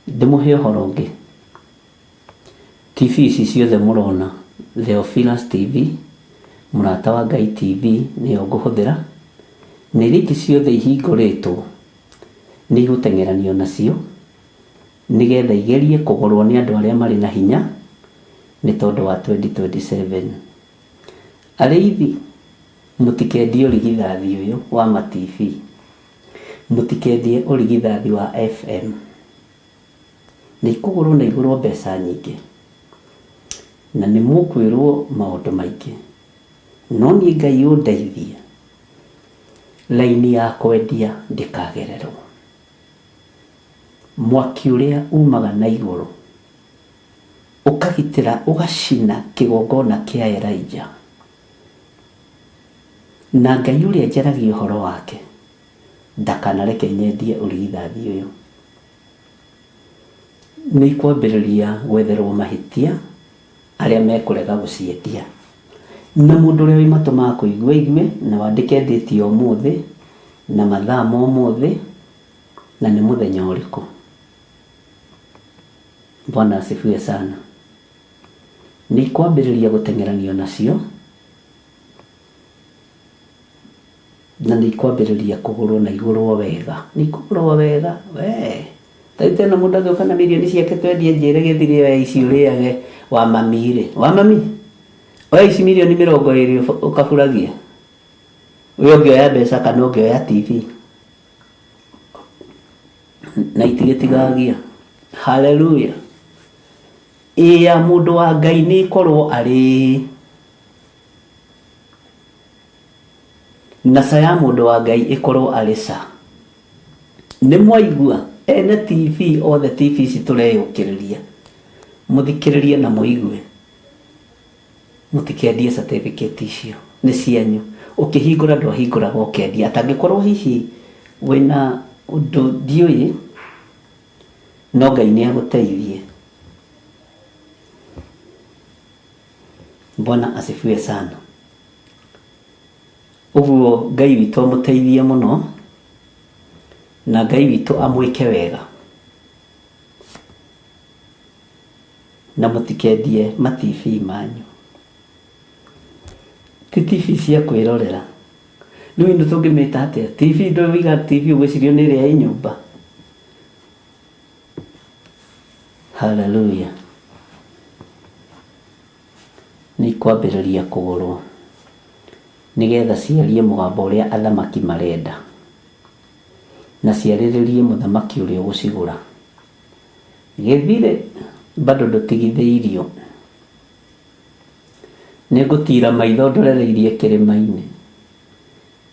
Ndĩmũhe ũhoro ũngĩ. TV ici ciothe mũrona, Theophilus TV, Mũrata wa Ngai TV nĩyo ngũhũthĩra, na iria ingĩ ciothe ihingũrĩtwo nĩ igũteng'eranio nacio nĩgetha igerie kũgũrwo nĩ andũ arĩa marĩ na hinya nĩ tondũ wa 2027. Arĩithi, mũtikendie ũrigithathi ũyũ wa ma-TV, mũtikendie ũrigithathi wa FM. Nĩ ikũgũrwo na igũrwo mbeca nyingĩ, na nĩ mũkwĩrwo maũndũ maingĩ, no niĩ Ngai ũndeithie laini ya kwendia ndĩkagererwo. Mwaki ũrĩa umaga na igũrũ ũkagitĩra ũgacina kĩgongona kĩa Elijah, na Ngai ũrĩa njaragia ũhoro wake ndakanareke nyendie ũrigithathi ũyũ. Nĩ ikwambĩrĩria gwetherwo mahĩtia arĩa mekũrega gũciendia, na mũndũ ũrĩa wĩ matũ ma kũigua igue na wandĩke ndĩti ũmũthĩ na mathaa ma ũmũthĩ na nĩ mũthenya ũrĩkũ. Bwana asifiwe sana. Nĩ ikwambĩrĩria gũteng'eranio nacio na nĩ ikwambĩrĩria kũgũrwo na igũrwo wega. Nĩ ikũgũrwo wega we. Taite na mũndũ agĩũka na milioni ciake twendie njĩre gĩthiri we ici ũrĩage wa mami rĩ. Wa mami, we ici milioni 20 ũkaburagia. We ũngĩoya mbeca kana ũngĩoya TV. Na itigĩtigagia. Hallelujah. Ĩa mũndũ wa Ngai nĩ ikorwo arĩ na ca ya mũndũ wa Ngai ikorwo arĩ ca. Nĩ mwaigua ene TV othe TV ici tũreyũkĩrĩria, mũthikĩrĩrie na mũigue, mũtikendie certificate icio, nĩ cianyu. Ũkĩhingũra ndwahingũraga ũkendia, atangĩkorwo hihi wĩna ũndũ ndiũĩ, no Ngai nĩ agũteithie. Bwana asifiwe sana. Ũguo Ngai witũ amũteithie mũno na Ngai witũ amwĩke wega, na mũtikendie ma-TV manyu. Ti TV cia kwĩrorera. Rĩu nĩ tũngĩmĩta atĩa? TV ndũiga TV ũgwĩcirio nĩ ĩrĩa ĩ nyũmba. Hallelujah. Nĩ ikwambĩrĩria kũgũrwo nĩgetha ciarie mũgambo ũrĩa athamaki marenda, na ciarĩrĩrie mũthamaki ũrĩa ũgũcigũra. Gĩthire bado ndũtigithĩirio. Nĩ ngũtira maitho ndorereirie kĩrĩma-inĩ.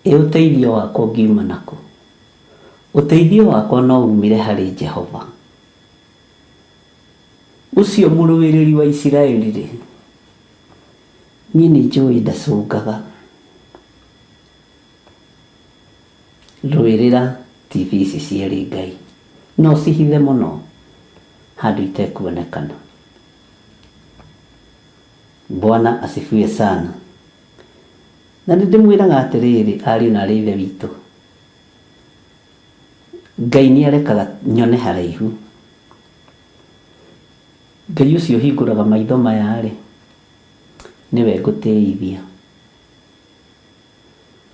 Ũteithio wakwa ngiuma naku. Ũteithio wakwa no umire harĩ Jehova, ũcio mũrũĩrĩri wa Isiraeli rĩ. Niĩ nĩ njũĩ ndacũngaga. Rũĩrĩra TV ici cierĩ Ngai, no cihithe mũno handũ itekuonekana. Bwana asifiwe sana. Na ndimwiraga atiriri ari na ari ithe witũ, Ngai nĩ arekaga nyone haraihu. Ngai ũcio hingũraga maitho maya rĩ, niwe ngũtĩithia,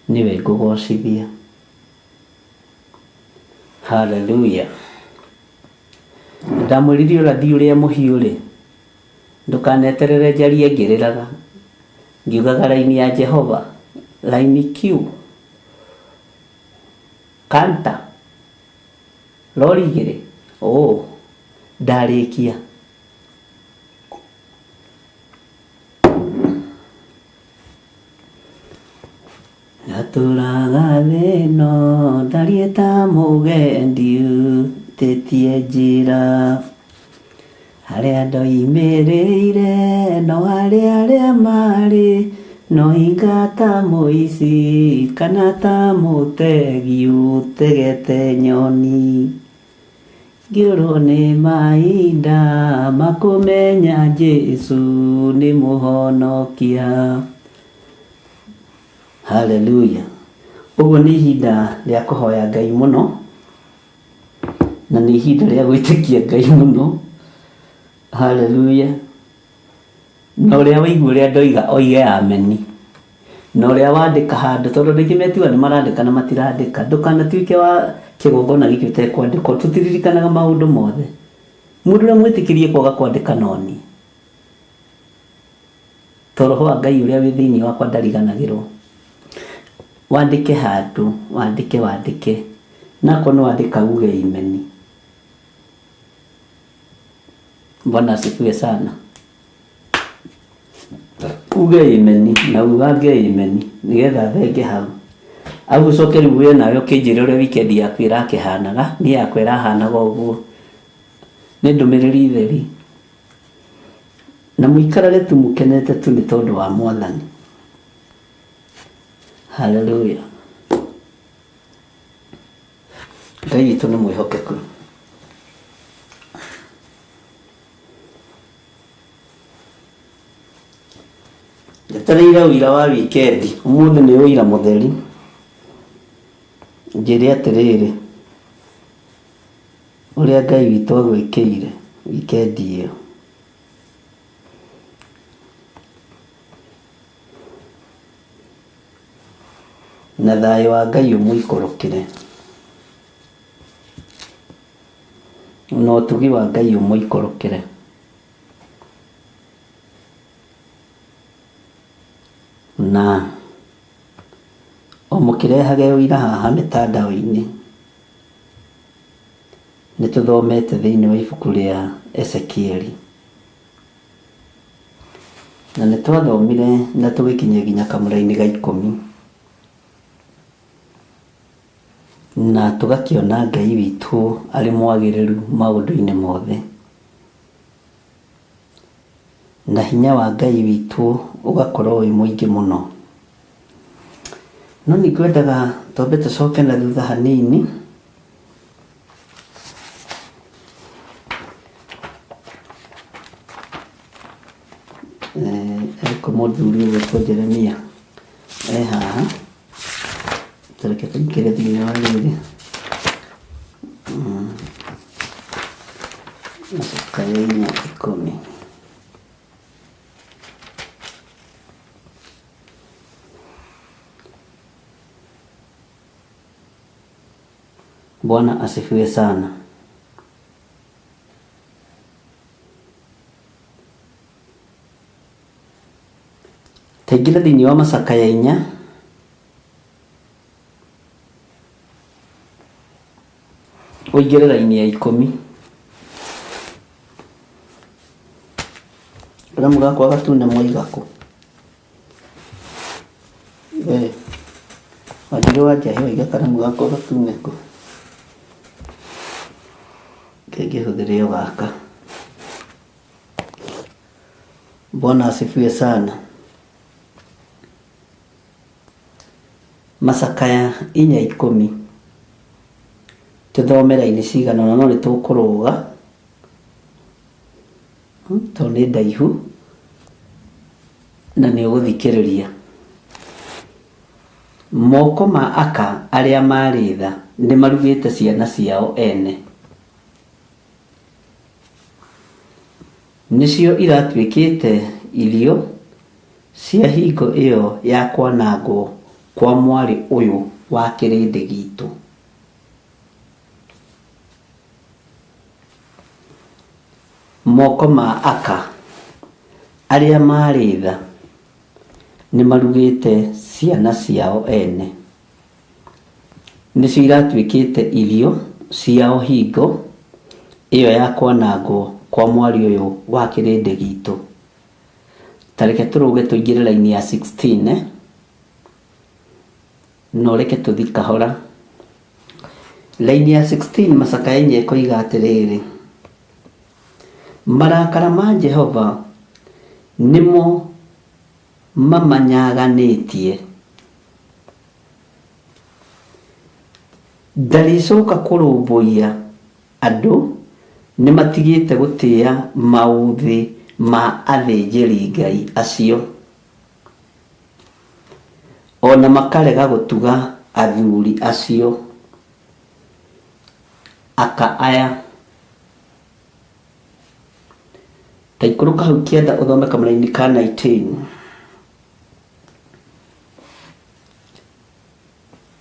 niwe ngũgocithia. Haleluya. Ndamwĩrire ũrathi ũrĩa mũhiũ rĩ, ndũkaneterere njarie ngĩrĩraga ngiugaga raini ya Jehova, raini Q, kanta rori igĩrĩ. Ndarĩkia. Ngatũraga thĩ ĩno ndariĩ ta mũgendi ũtĩtie njĩra, harĩa ndoimĩrĩire no harĩa arĩa marĩ, no hinga ta mũici kana ta mũtegi ũtegete nyoni. Ngĩũrwo nĩ mahinda makũmenya Jesu nĩ mũhonokia. Haleluya. Ũguo nĩ ihinda rĩa kũhoya Ngai mũno, na nĩ ihinda rĩa gwĩtĩkia Ngai mũno. Haleluya. Na ũrĩa waigua ũrĩa ndoiga oige ameni, na ũrĩa wandĩka handũ, tondũ rĩngĩ metiga nĩ marandĩka na matirandĩka, ndũkanatuĩke wa kĩgongona gĩkĩ ũtekwandĩkwo. Tũtiririkanaga maũndũ mothe. Mũndũ ũrĩa mwĩtĩkĩrie kwaga kwandĩka noni, tondũ roho wa Ngai ũrĩa wĩ thĩinĩ wakwa ndariganagĩrwo. Wandĩke handũ, wandĩke, nako nĩ wandĩka uge imeni. Bwana asifiwe sana. Uge imeni na ugange imeni nigetha thenge hau. Au ucoke rĩu we nawe ũkĩnjĩre ũrĩa weekend yaku ĩrakĩhanaga. Niĩ yakwa ĩrahanaga ũguo. Nĩ ndũmĩrĩri theri. Na mũikarage tu mũkenete tu nĩ tondũ wa Mwathani. Haleluya. Ngai witũ nĩ mwĩhokeku. Njetereire ũira wa weekend, ũmũthĩ nĩ ũira mũtheri. Njĩre atĩrĩrĩ, ũrĩa Ngai witũ agwĩkĩire weekend ĩyo. Na thayũ wa Ngai ũmũikũrũkĩre, na ũtugi wa Ngai ũmũikũrũkĩre. Na mũkĩrehage ũira haha mĩtandao-inĩ. Nĩ tũthomete thĩinĩ wa ibuku rĩa Ezekieli, na nĩ twathomire na tũgĩkinya nginya kamũra-inĩ ga 10, na tũgakĩona Ngai witũ arĩ mwagĩrĩru maũndũ-inĩ mothe, na hinya wa Ngai witũ ũgakorwo wĩ mũingĩ mũno. No nĩ ngwendaga twambe tũcoke na thutha hanini ariko mũthuri ũgwĩtwo Jeremia haha, tũreke tũingĩre thĩinĩ wa rĩrĩ Macakaya 4:10. Bwana asifiwe sana. Taingĩra thĩinĩ wa Macakaya 4 ũingĩre raini ya 10. Karamu gakwa gatune mwaigako wajiri waja hiyo iga karamu gakwa gatune ko kĩngĩhũthĩre gaka. Bwana asifiwe sana. Macakaya 4:10 tũthomera-inĩ cigana no nĩ tũkũrũga tondũ nĩ ndaihu. na nĩ ũgũthikĩrĩria. Moko ma aka arĩa marĩ tha nĩ marugĩte ciana ciao ene. Nĩcio iratuĩkĩte irio cia hingo ĩyo ya kwanangwo kwa mwarĩ ũyũ wa kĩrĩndĩ gitũ. Moko ma aka arĩa marĩ tha nĩ marugĩte ciana ciao ene. Nĩcio iratuĩkĩte irio ciao hingo ĩyo ya kwanangwo kwa mwarĩ ũyũ wa kĩrĩndĩ gitũ. Tareke tũrũge tũingĩre raini ya 16 no reke tũthi kahora. Raini ya 16 Macakaenyi ĩkoiga atĩrĩrĩ: marakara ma Jehova nĩmo mamanyaganĩtie, ndarĩcoka kũrũmbũiya andũ nĩ matigĩte gũtĩĩa maũthĩ ma athĩnjĩri Ngai acio, ona makarega gũtuga athuri acio. Aka aya ta ikũrũka hau kĩenda ũthome kamũra-inĩ ka 19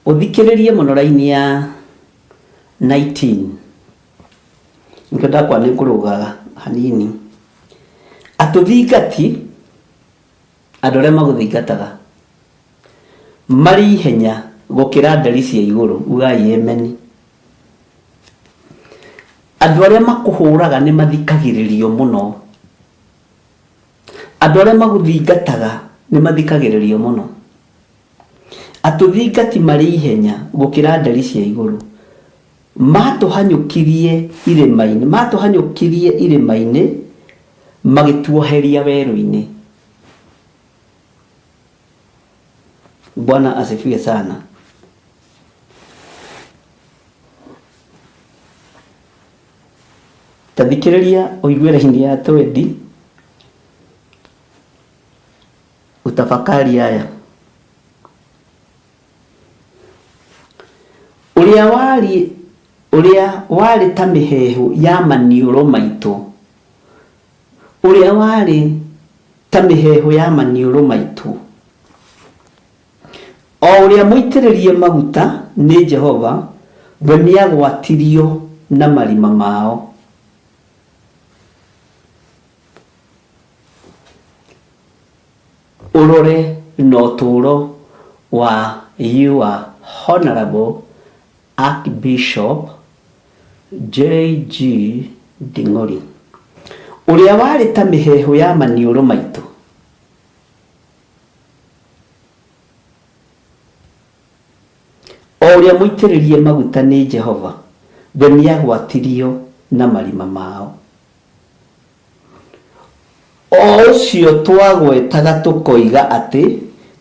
ũthikĩrĩrie mũno raini ya 19. Nikĩenda kwa nĩ kũrũgaga hanini. Atũthingati, andũ arĩa magũthingataga marĩ ihenya gũkĩra ndari cia igũrũ, ugai ameni. Andũ arĩa makũhũraga nĩ mathikagĩrĩrio mũno. Andũ arĩa magũthingataga nĩ mathikagĩrĩrio mũno. Atũthingati marĩ ihenya gũkĩra ndari cia igũrũ, matũhanyũkirie irĩma-inĩ magĩtuoheria werũ-inĩ. Bwana asifiwe sana. Tathikĩrĩria ũigue raini ya 20 utafakari haya. Ũrĩa warĩ ta mĩhehu ya maniũrũ maitũ, ũrĩa warĩ ta mĩhehu ya maniũrũ maitũ, o ũrĩa mũitĩrĩrie maguta nĩ Jehova, we nĩagwatirio na marima mao. Ũrore na ũtũũro wa your Honorable Archbishop J.G. Nding'ori, ũrĩa warĩ ta mĩhehu ya maniũrũ maitũ, o ũrĩa mũitĩrĩrie maguta nĩ Jehova, we nĩagwatirio na marima mao. O ũcio twagwetaga tũkoiga atĩ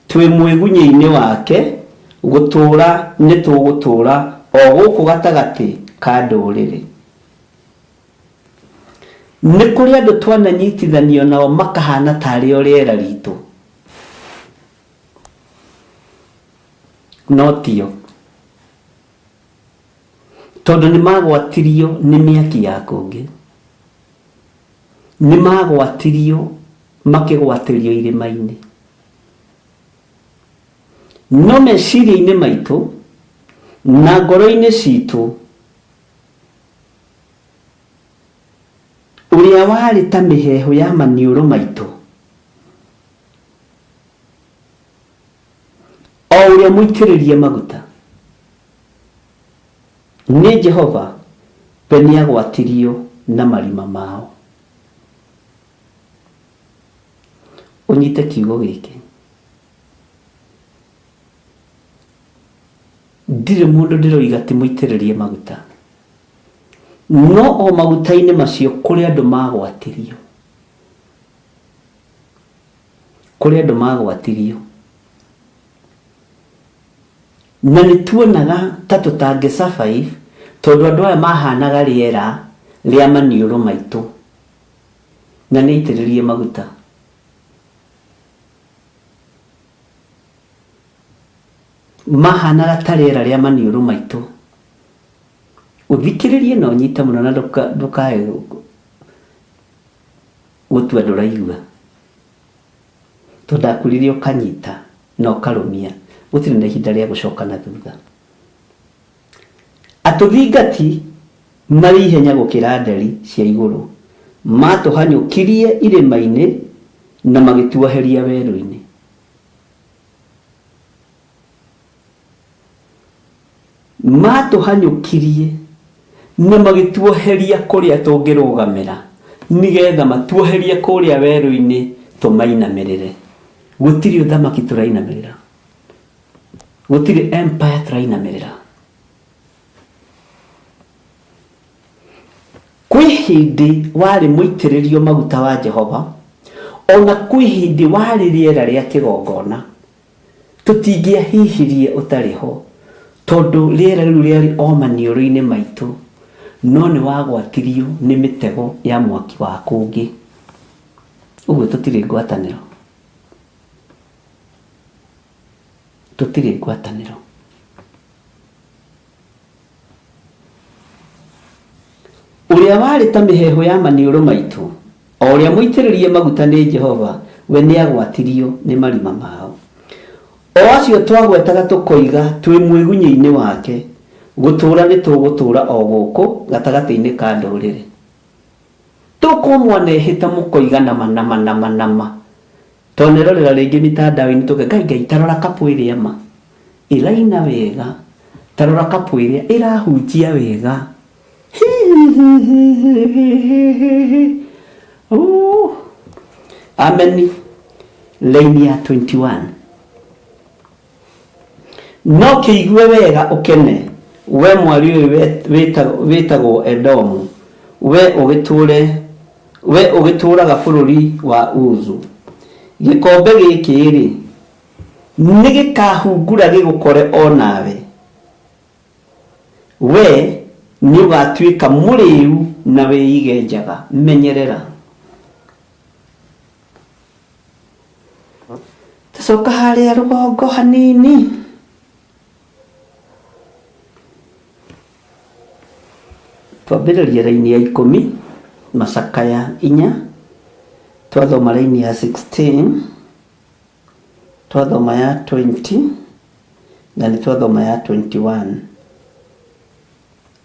twĩ mwĩgunyĩ-inĩ wake, gũtũũra nĩ tũgũtũũra o gũkũ gatagatĩ ka ndũrĩrĩ. Nĩ kũrĩ andũ twananyitithanio nao makahana tarĩ o rĩera ritũ, no tio, tondũ nĩ magwatirio nĩ mĩaki ya kũngĩ, nĩ magwatirio makĩgwatĩrio irĩma-inĩ. No meciria-inĩ maitũ na ngoro-inĩ citũ, ũrĩa warĩ ta mĩhehu ya maniũrũ maitũ, o ũrĩa mũitĩrĩrie maguta nĩ Jehova, we nĩagwatirio na marima mao. Ũnyite kiugo gĩkĩ. Ndirĩ mũndũ ndĩroiga ti mũitĩrĩrie maguta, no o maguta-inĩ macio kũrĩ andũ magwatirio, na nĩ tuonaga ta tũtangĩ survive tondũ andũ aya mahanaga rĩera rĩa maniũrũ maitũ na nĩ itĩrĩrie maguta. mahana tarera ria maniuru maitu uthikiririe no nyita muno na ndukae gutua nduraigua tondakuririe ukanyita no karumia gutire na ihinda ria gucoka na thutha atuthingati mari ihenya gukira nderi cia iguru matuhanyukirie irima-ini na magituoheria weru-ini matuhanyukirie na magituoheria kuria tungirugamira nigetha matuoherie kuria weru-ini tumainamirire gutiri uthamaki turainamirira gutiri empire turainamirira kwi hindi wari muitiririo maguta wa Jehova ona kwi hindi wari riera ria kigongona tutingia hihirie utariho tondu riera riu riari omanioro-ini maitu no ni wagwatirio ni mitego ya mwaki wa kungi uguo tutire ngwataniro uria wari ta miheho ya manioro maitu oria muitiririe maguta ni Jehova we ni agwatirio ni marima mao o acio twagwetaga tukoiga twi mwigunyi-ini wake gutura ni tugutura o guku gatagati-ini ka ndurire tukumwone hita mukoiga nama tonerorera ringi mitandao-ini tuke ngai tarora kapu iria ma iraina wega tarora kapu iria irahunjia wega Amen. Laini ya 21 no kiigue wega ukene we mwari uyu witagwo Edomu we ugituraga bururi wa Uzu gikombe giki ri ni gikahungura gigukore onawe we ni ugatuika muriu na weige njaga menyerera tacoka haria rugongo hanini twambĩrĩria raini ya 10 Macaka ya 4 twathoma raini ya 16 twathoma ya 20 na ni twathoma ya 21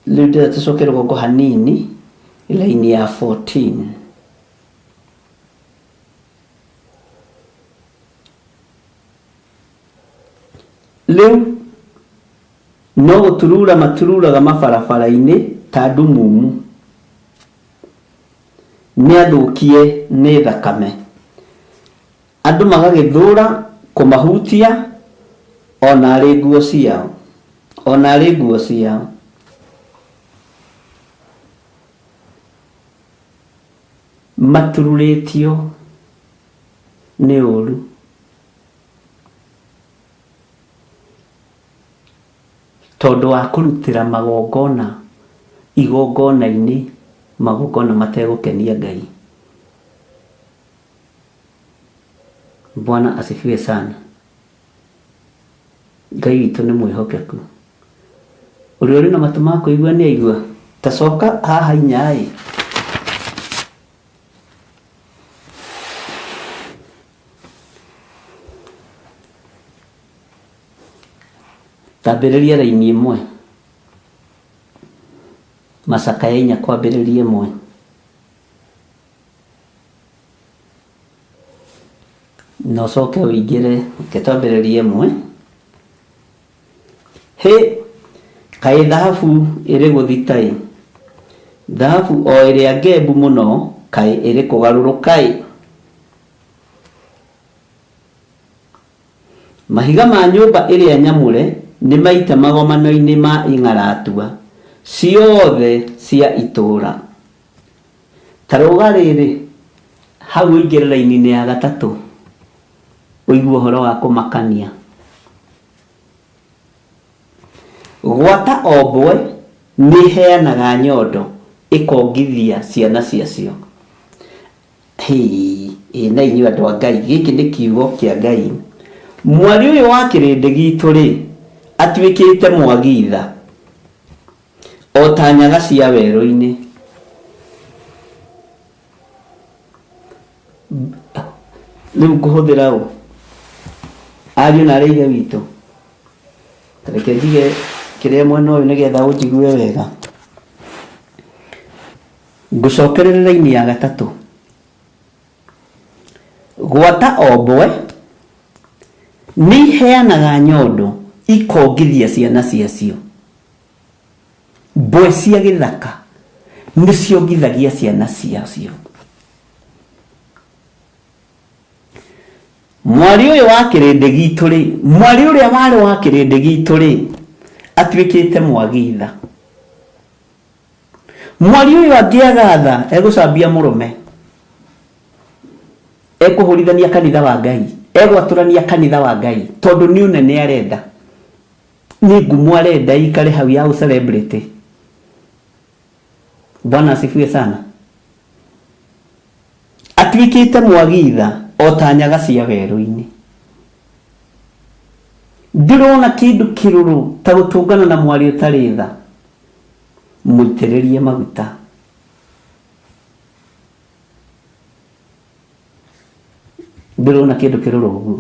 rĩu ndĩrenda tũcoke rũgongo hanini raini ya 14 rĩu no guturura matururaga mabarabara-ini ta ndumumu ni athukie ni thakame andu magagithura kumahutia ona ari nguo ciao matururitio ni uru tondu wa kurutira magongona igongona-ini magongona mategukenia Ngai. Bwana asifiwe sana. Ngai witũ nĩ mwĩhokeku. Ũrĩa ũrĩ na matũ ma kũigua nĩ aigua. Tacoka haha inyai. Tambĩrĩria raini ĩmwe. Macaka ya 4 kwambĩrĩria 1. No coke ũingĩre twambĩrĩrie 1. Kaĩ thahabu ĩrĩ gũthita thahabu o ĩrĩa ngembu mũno kaĩ ĩrĩ kũgarũrũka mahiga ma nyũmba ĩrĩa nyamũre nĩ maita magomano-inĩ ma ing'aratua ciothe cia itũra. Tarũga rĩrĩ hau ũingĩre raini-inĩ ya 3 ũigua ũhoro wa kũmakania. Gwata ombwe nĩ heanaga nyondo ĩkongithia ciana ciacio. Na inyuĩ andũ a Ngai, gĩkĩ nĩ kiugo kĩa Ngai. Mwari ũyũ wa kĩrĩndĩ gitũ rĩ atuĩkĩte mwagitha o ta nyaga cia werũ-inĩ. Rĩu ngũhũthĩra ũ ariũ na arĩa ithe witũ, tareke njige kĩrĩa mwena ũyũ nĩgetha ũnjigue wega. Ngũcokerera raini ya gatatũ. Gwata ombwe nĩ iheanaga nyondo ikongithia ciana ciacio. Mbwe cia gĩthaka nĩ ciongithagia ciana ciacio. Mwari ũyũ wa kĩrĩndĩ gitũ rĩ, mwari ũrĩa warĩ wa kĩrĩndĩ gitũ rĩ, atuĩkĩte mwagitha. Mwari ũyũ angĩaga tha egũcambia mũrũme, ekũhũrithania kanitha wa Ngai, egwatũrania kanitha wa Ngai, tondũ nĩ ũnene arenda, nĩ ngumo arenda ikare hau ya celebrity. Bwana asifiwe sana. Atuĩkĩte mwagitha o ta nyaga cia werũ-inĩ. Ndĩrona kĩndũ kĩrũrũ ta gũtũngana na mwari ũtarĩ tha, mũitĩrĩrie maguta. Ndĩrona kĩndũ kĩrũrũ ũguo.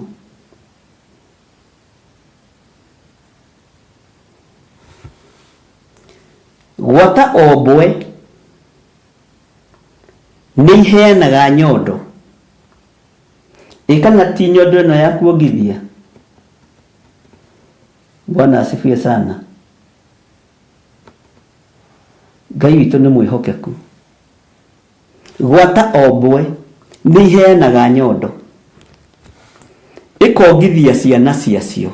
Gwata ombwe nĩ iheanaga nyondo. Ikana ti nyondo ĩno ya kuongithia. Bwana asifiwe sana. Ngai witũ nĩ mwĩhokeku. Gwata ombwe nĩ iheanaga nyondo ikongithia ciana ciacio.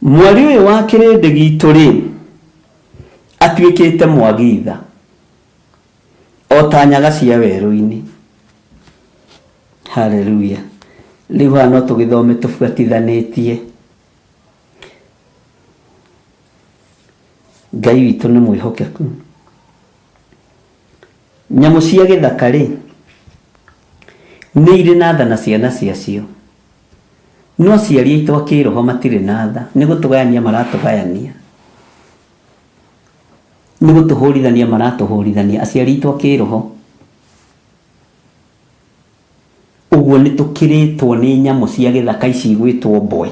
Mwari ũyũ wa kĩrĩndĩ gitũ rĩ, atuĩkĩte mwagitha o ta nyaga cia werũ-inĩ. Haleluya. Rĩu haha no tũgĩthome tũbuatithanĩtie. Ngai witũ nĩ mwĩhokeku. Nyamũ cia gĩthaka rĩ, nĩ irĩ na tha na ciana ciacio, no aciari aitũ a kĩroho matirĩ na tha. Nĩ gũtũgayania maratũgayania, nĩ gũtũhũrithania maratũhũrithania aciari aitũ a kĩroho. Ũguo nĩ tũkĩrĩtwo nĩ nyamũ cia gĩthaka ici gwĩtwo mbwe.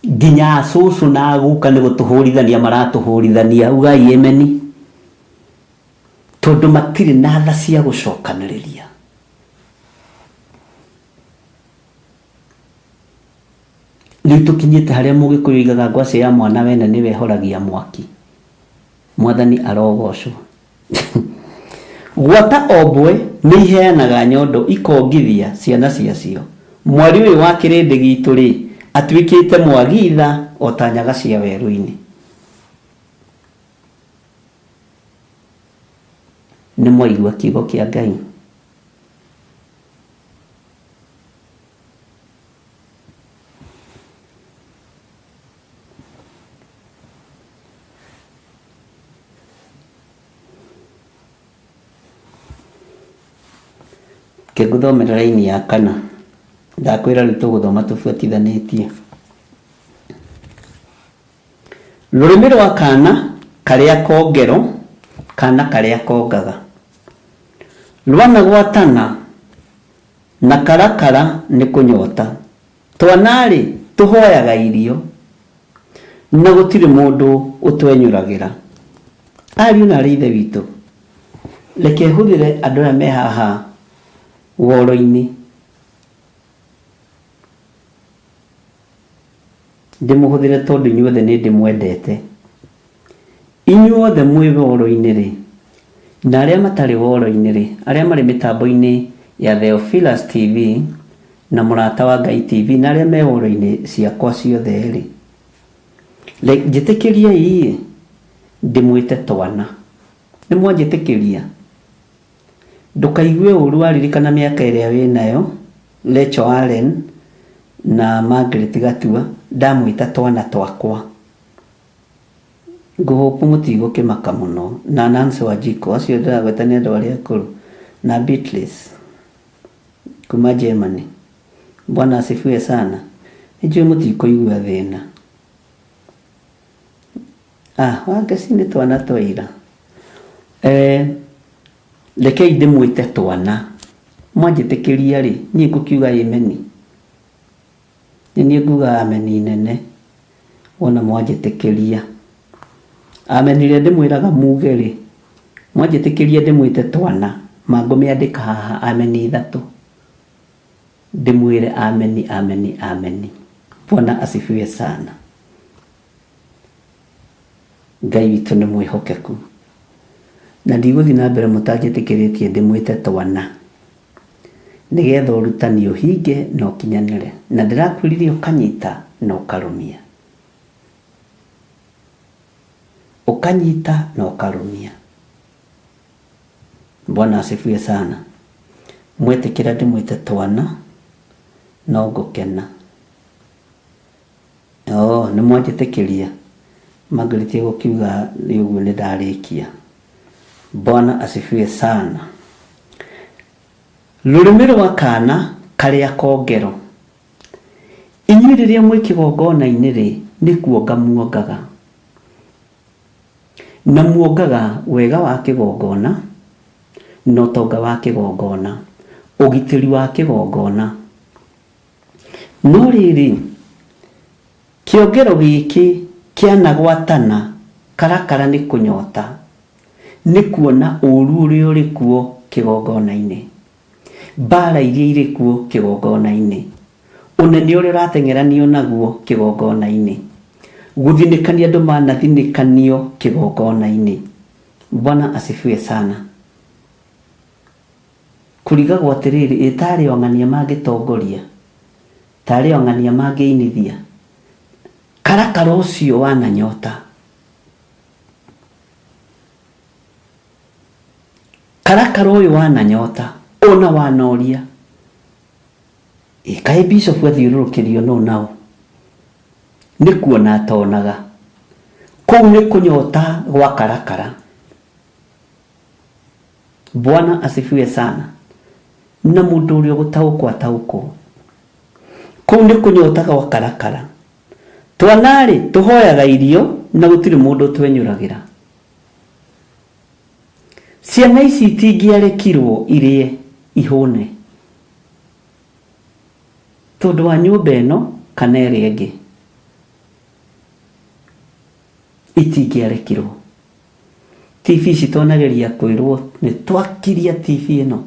Nginya acũcũ na aguka nĩ gũtũhũrithania maratũhũrithania. Ugai ameni. Tondũ matirĩ na tha cia gũcokanĩrĩria. Rĩu tũkinyĩte harĩa Mũgĩkũyũ oigaga ngwacĩ ya mwana wene nĩwe ĩhoragia mwaki. Mwathani arogocwo. Gwata ombwe nĩ iheanaga nyondo ikongithia ciana ciacio. Mwari ũyũ wa kĩrĩndĩ gitũ rĩ, atuĩkĩte mwagitha o ta nyaga cia werũ-inĩ. Nĩ mwaigua kiugo kĩa Ngai. Ngũthomera raini ya kana. Ndakwĩra rĩu tũgũthoma tũbuatithanĩtie. Rũrĩmĩ rwa kana karĩa kongero, kana karĩa kongaga, rwanagwatana na karakara nĩ kũnyota. Twanarĩ tũhoyaga irio na gũtirĩ mũndũ ũtwenyũragĩra. Ariũ na arĩa ithe witũ, reke hũthĩre andũ arĩa me haha woro-inĩ. Ndĩmũhũthĩre tondũ inyuothe nĩ ndĩmwendete. Inyuothe mwĩ woro-inĩ rĩ, na arĩa matarĩ woro-inĩ rĩ, arĩa marĩ mĩtambo-inĩ ya Theophilus TV na Mũrata wa Ngai TV, na arĩa me woro-inĩ ciakwa ciothe rĩ, njĩtĩkĩriai ndĩmwĩte twana. Nĩ mwanjĩtĩkĩria. Ndũkaigue ũru waririkana mĩaka ĩrĩa wĩnayo, Rachel Allen na Margaret Gatua, ndamwĩta twana twakwa. Ngũhopu mũtigũkĩmaka mũno. Na Nancy Wanjiko, acio ndĩragweta nĩ andũ arĩa akũrũ. Na Beatrice. kuma Germany. Bwana asifiwe sana. Nijue mutikoigua thina. Wake sini twana twaira. Rekei ndimwite twana. Mwanjitikiria ri, ni ngukiuga ameni. Ni nguga ameni nene. Wona mwanjitikiria. Ameni ria ndimwiraga muge ri. Mwanjitikiria ndimwite twana. Mangomeandika haha ameni 3. Ndimwire ameni ameni ameni. Bwana asifiwe sana. Ngai witũ nĩ mwĩhokeku. Na ndigũthiĩ na mbere mũtanjĩtĩkĩrĩtie ndĩmwĩte twana. Nĩgetha ũrutani ũhinge na ũkinyanĩre. Na ndĩrakwĩrire ũkanyita na ũkarũmia. Ũkanyita na ũkarũmia. Bwana asifiwe sana. Mwĩtĩkĩra ndĩmwĩte twana no ngũkena. Nĩ mwanjĩtĩkĩria. Magritie gukiuga yugo ni ndarikia. Bwana asifiwe sana. Rurimi rwa kana karia kongero. Inyuĩ rĩrĩa mwĩ kĩgongona-inĩ rĩ, nĩ kuonga muongaga. Na muongaga wega wa kĩgongona, no tonga wa kĩgongona, ũgitĩri wa kĩgongona. No rĩrĩ, kĩongero gĩkĩ kianagwatana karakara ni kunyota ni kuona ũru ũrĩa ũrĩ kuo kĩgongona-inĩ, mbara iria irĩ kuo kĩgongona-inĩ, ũnene ũrĩa ũrateng'eranio naguo kĩgongona-inĩ, gũthinĩkania andũ manathinĩkanio kĩgongona-inĩ. Bwana asifiwe sana. Kũrigagwo atĩrĩrĩ, ĩtarĩ ong'ania mangĩtongoria, tarĩ ong'ania mangĩinithia, karakara ũcio wananyota, karakara ũyũ wananyota, ona wanoria, kaĩ bishop athiũrũrũkĩrio no nao, nĩ kuona atonaga, kũu nĩ kũnyota gwa karakara. Bwana asifiwe sana. Na mũndũ ũrĩa gũtaũkwo ataũkwo, kũu nĩ kũnyota gwa karakara. Twanarĩ tũhoyaga irio na gũtirĩ mũndũ twenyũragĩra. Ciana ici itingĩarekirwo irie ihũne tondũ wa nyũmba ĩno kana ĩrĩa ĩngĩ, itingĩarekirwo. TV citonagĩria kwĩrwo nĩ twakiria TV ĩno,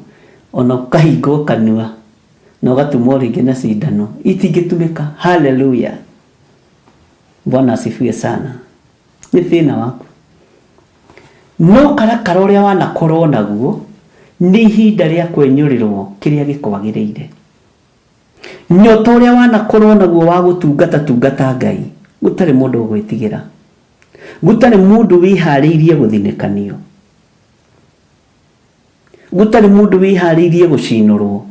ona ũkahingwo kanua na ũgatumwo rĩngĩ na cindano, itingĩtumĩka. Hallelujah. Bwana asifiwe sana. Nĩ thĩna waku. No karakara ũrĩa wanakorwo naguo nĩ ihinda rĩa kwenyũrĩrwo kĩrĩa gĩkwagĩrĩire. Nyota ũrĩa wanakorwo naguo wa gũtungata Ngai, gũtarĩ mũndũ ũgwĩtigĩra, gũtarĩ mũndũ wĩharĩirie gũthinĩkanio, gũtarĩ mũndũ wĩharĩirie gũcinũrwo,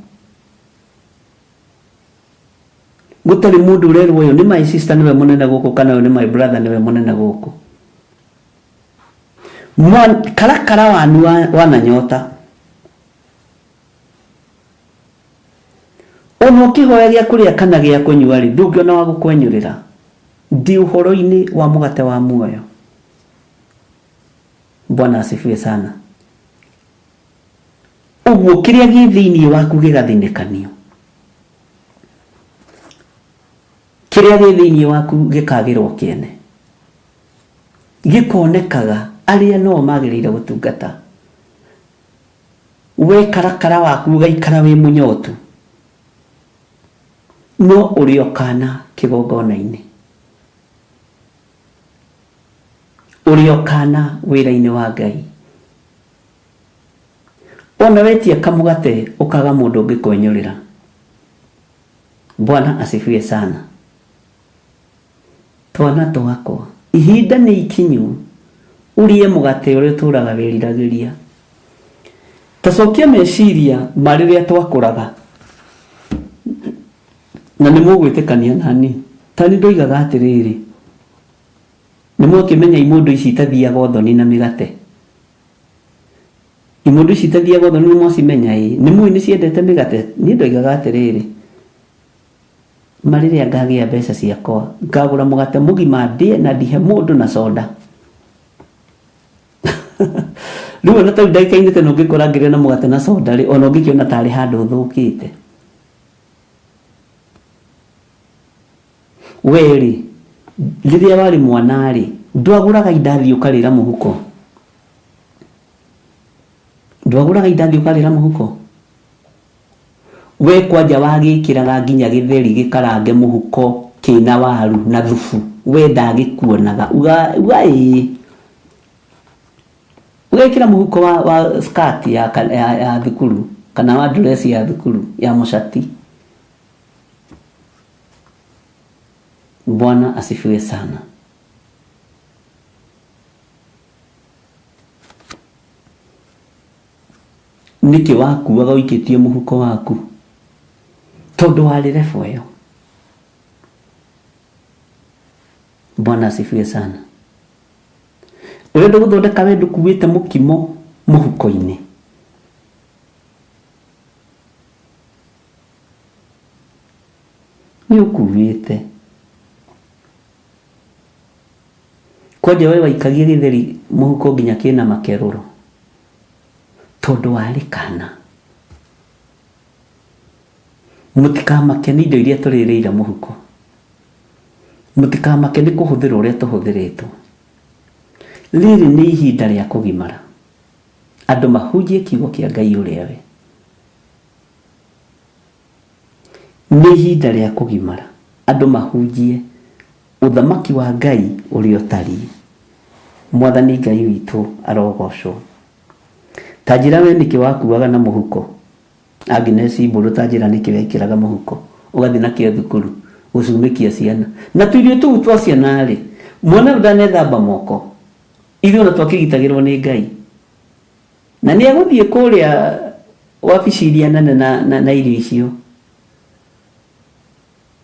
gũtarĩ mũndũ ũrerwo ũyũ nĩ my sister nĩwe mũnene gũkũ kana ũyũ nĩ my brother nĩwe mũnene gũkũ. Karakara wanu wananyota, ona ũkĩhoya gĩa kũrĩa kana gĩa kũnyua rĩ, ndũngĩona wa gũkwenyũrĩra. Ndi ũhoro-inĩ wa mũgate wa muoyo. Bwana asifiwe sana. Ũguo kĩrĩa gĩ thĩinĩ waku gĩgathinĩkanio, kĩrĩa gĩ thĩinĩ waku gĩkagĩrwo kĩene, gĩkonekaga arĩa no magĩrĩire gũtungata. We karakara waku ũgaikara wĩ mũnyotu, no ũrĩ o kana kĩgongona-inĩ, ũrĩ o kana wĩra-inĩ wa Ngai. Ona wetia kamũgate ũkaga mũndũ ũngĩkwenyũrĩra. Bwana asifiwe sana. Twana twakwa, ihinda nĩ ikinyu ũrĩe mũgate ũrĩa ũtũraga wĩriragĩria. Tacokia meciria marĩrĩa twakũraga, na nĩ mũgwĩtĩkania nani, tani ndoigaga atĩrĩrĩ, nĩ mũkĩmenya imũndũ ici itathiaga ũthoni na mĩgate. imundu citathia gotho ni mo cimenya ni mui ni ciendete migate ni ndoigaga atiriri mariria ngagia mbeca ciakwa ngagura mugate mugima ndie na ndihe mundu na soda riu na tau ndagika-ini teno ngikora ngire na mugate na soda ri ona ngikiona tari handu thukite weri riria wari mwana ri ndwaguraga indathi ukarira muhuko we kwanja wagikiraga nginya githeri gikarange muhuko kina waru na thufu we ndagikuonaga ugekira muhuko wa skirt ya thukuru kana wa dress ya thukuru ya mushati. Bwana asifiwe sana. Niki wakuaga uikitie muhuko waku tondu wari refu iyo. Bwana asifiwe sana. Urenda guthondeka we ndukuite mukimo muhuko-ini ni ukuite kwaje we waikagia githeri muhuko nginya kina makeruro tondu wari kana. Mutikamake ni indo iria tuririira muhuko, mutikamake ni kuhuthira uria tuhuthiritwo. Riri ni ihinda ria kugimara, andu mahunjie kiugo kia Ngai uria we. Ni ihinda ria kugimara, andu mahunjie uthamaki wa Ngai uria utari. Mwathani Ngai witu arogocwo. Tajira we niki wakuaga na muhuko, Agnes Iburu tajira niki wekiraga muhuko ugathi na kia thukuru gucumikia ciana na tuirio tu twa ciana ri mwana ndanethamba moko ithuĩ na twakigitagirwo ni Ngai na ni aguthie kuria wabici iria nene na irio icio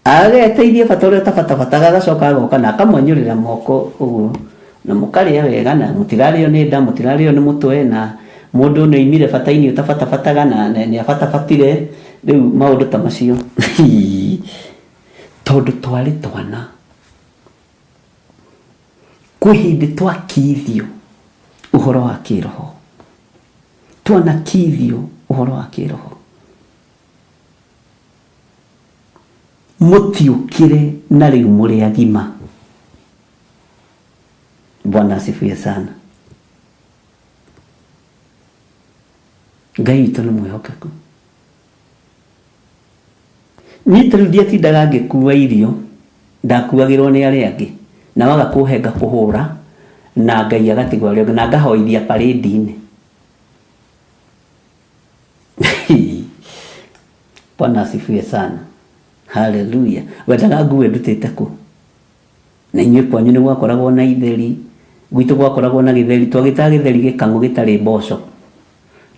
ageteithia bata uria tabatabataga agacoka agoka na akamwenyurira moko uguo na mukaria wega na mutirario ni nda mutirario ni mutwe na mundu no imire bata-ini utabatabataga na ni abatabatire riu maundu ta macio tondu twari twana kuhindi twakithio uhoro wa kiroho twana kithio uhoro wa kiroho mutiukire na riu muri agima. Bwana asifiwe sana. Ngai witu ni mwihokeku. Ni tarudia tindaga ngikuua irio ndakuagirwo ni aria angi na wagakuhenga kuhura na Ngai agatigwa rio na ngahoithia parade-ini. Bwana asifiwe sana. Hallelujah. Wendaga nguwe ndutite ku na inyuĩ kwanyu ni gwakoragwo na itheri gwitu gwakoragwo na githeri twagitaga githeri gikangu gitari mboco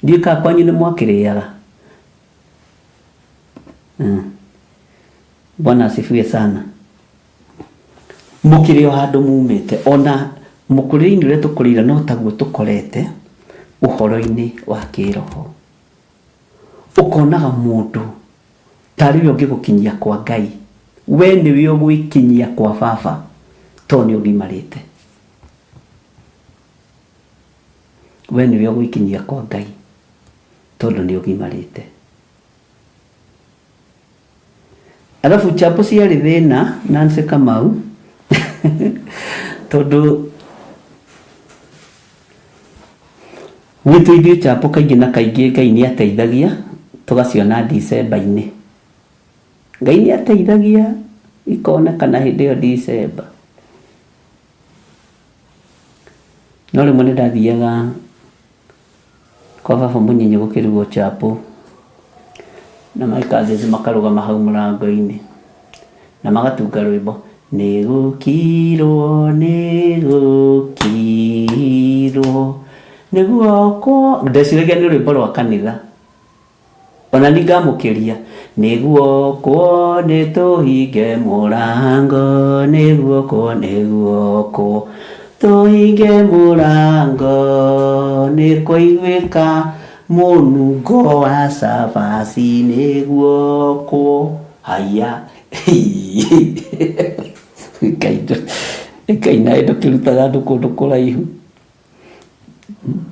ndika kwanyu ni mwakiriaga. Bwana asifiwe sana. Mukirio handu mumite ona mukuriri uria tukurira no taguo tukorete uhoro-ini wa kiroho ukonaga mundu tari we ngigukinyia kwa Ngai we niwe ugwikinyia kwa baba to ni ugimarite we niwe ugwikinyia kwa Ngai tondu ni ugimarite. Alafu chapo ciari thina Nancy Kamau tondu gwitu ithuĩ chapo kaingĩ na kaingĩ Ngai ni ateithagia tugaciona December-ini. Ngai ni ateithagia ikonekana hindi yo December. No rimwe ni ndathiaga kwa baba Munyinyi gukirugwo chapo na maikazi makarugama hau murango-ini na magatunga rwimbo nigukirwo niguo ndeciragia ni rwimbo rwa kanitha ona ningamukiria niguo nituhinge murango niguo tuhinge murango nĩkũiguĩka mũnungo wa cabaci nĩguo haya ikaina indo kĩrutaga andũ kũndũ kũraihu.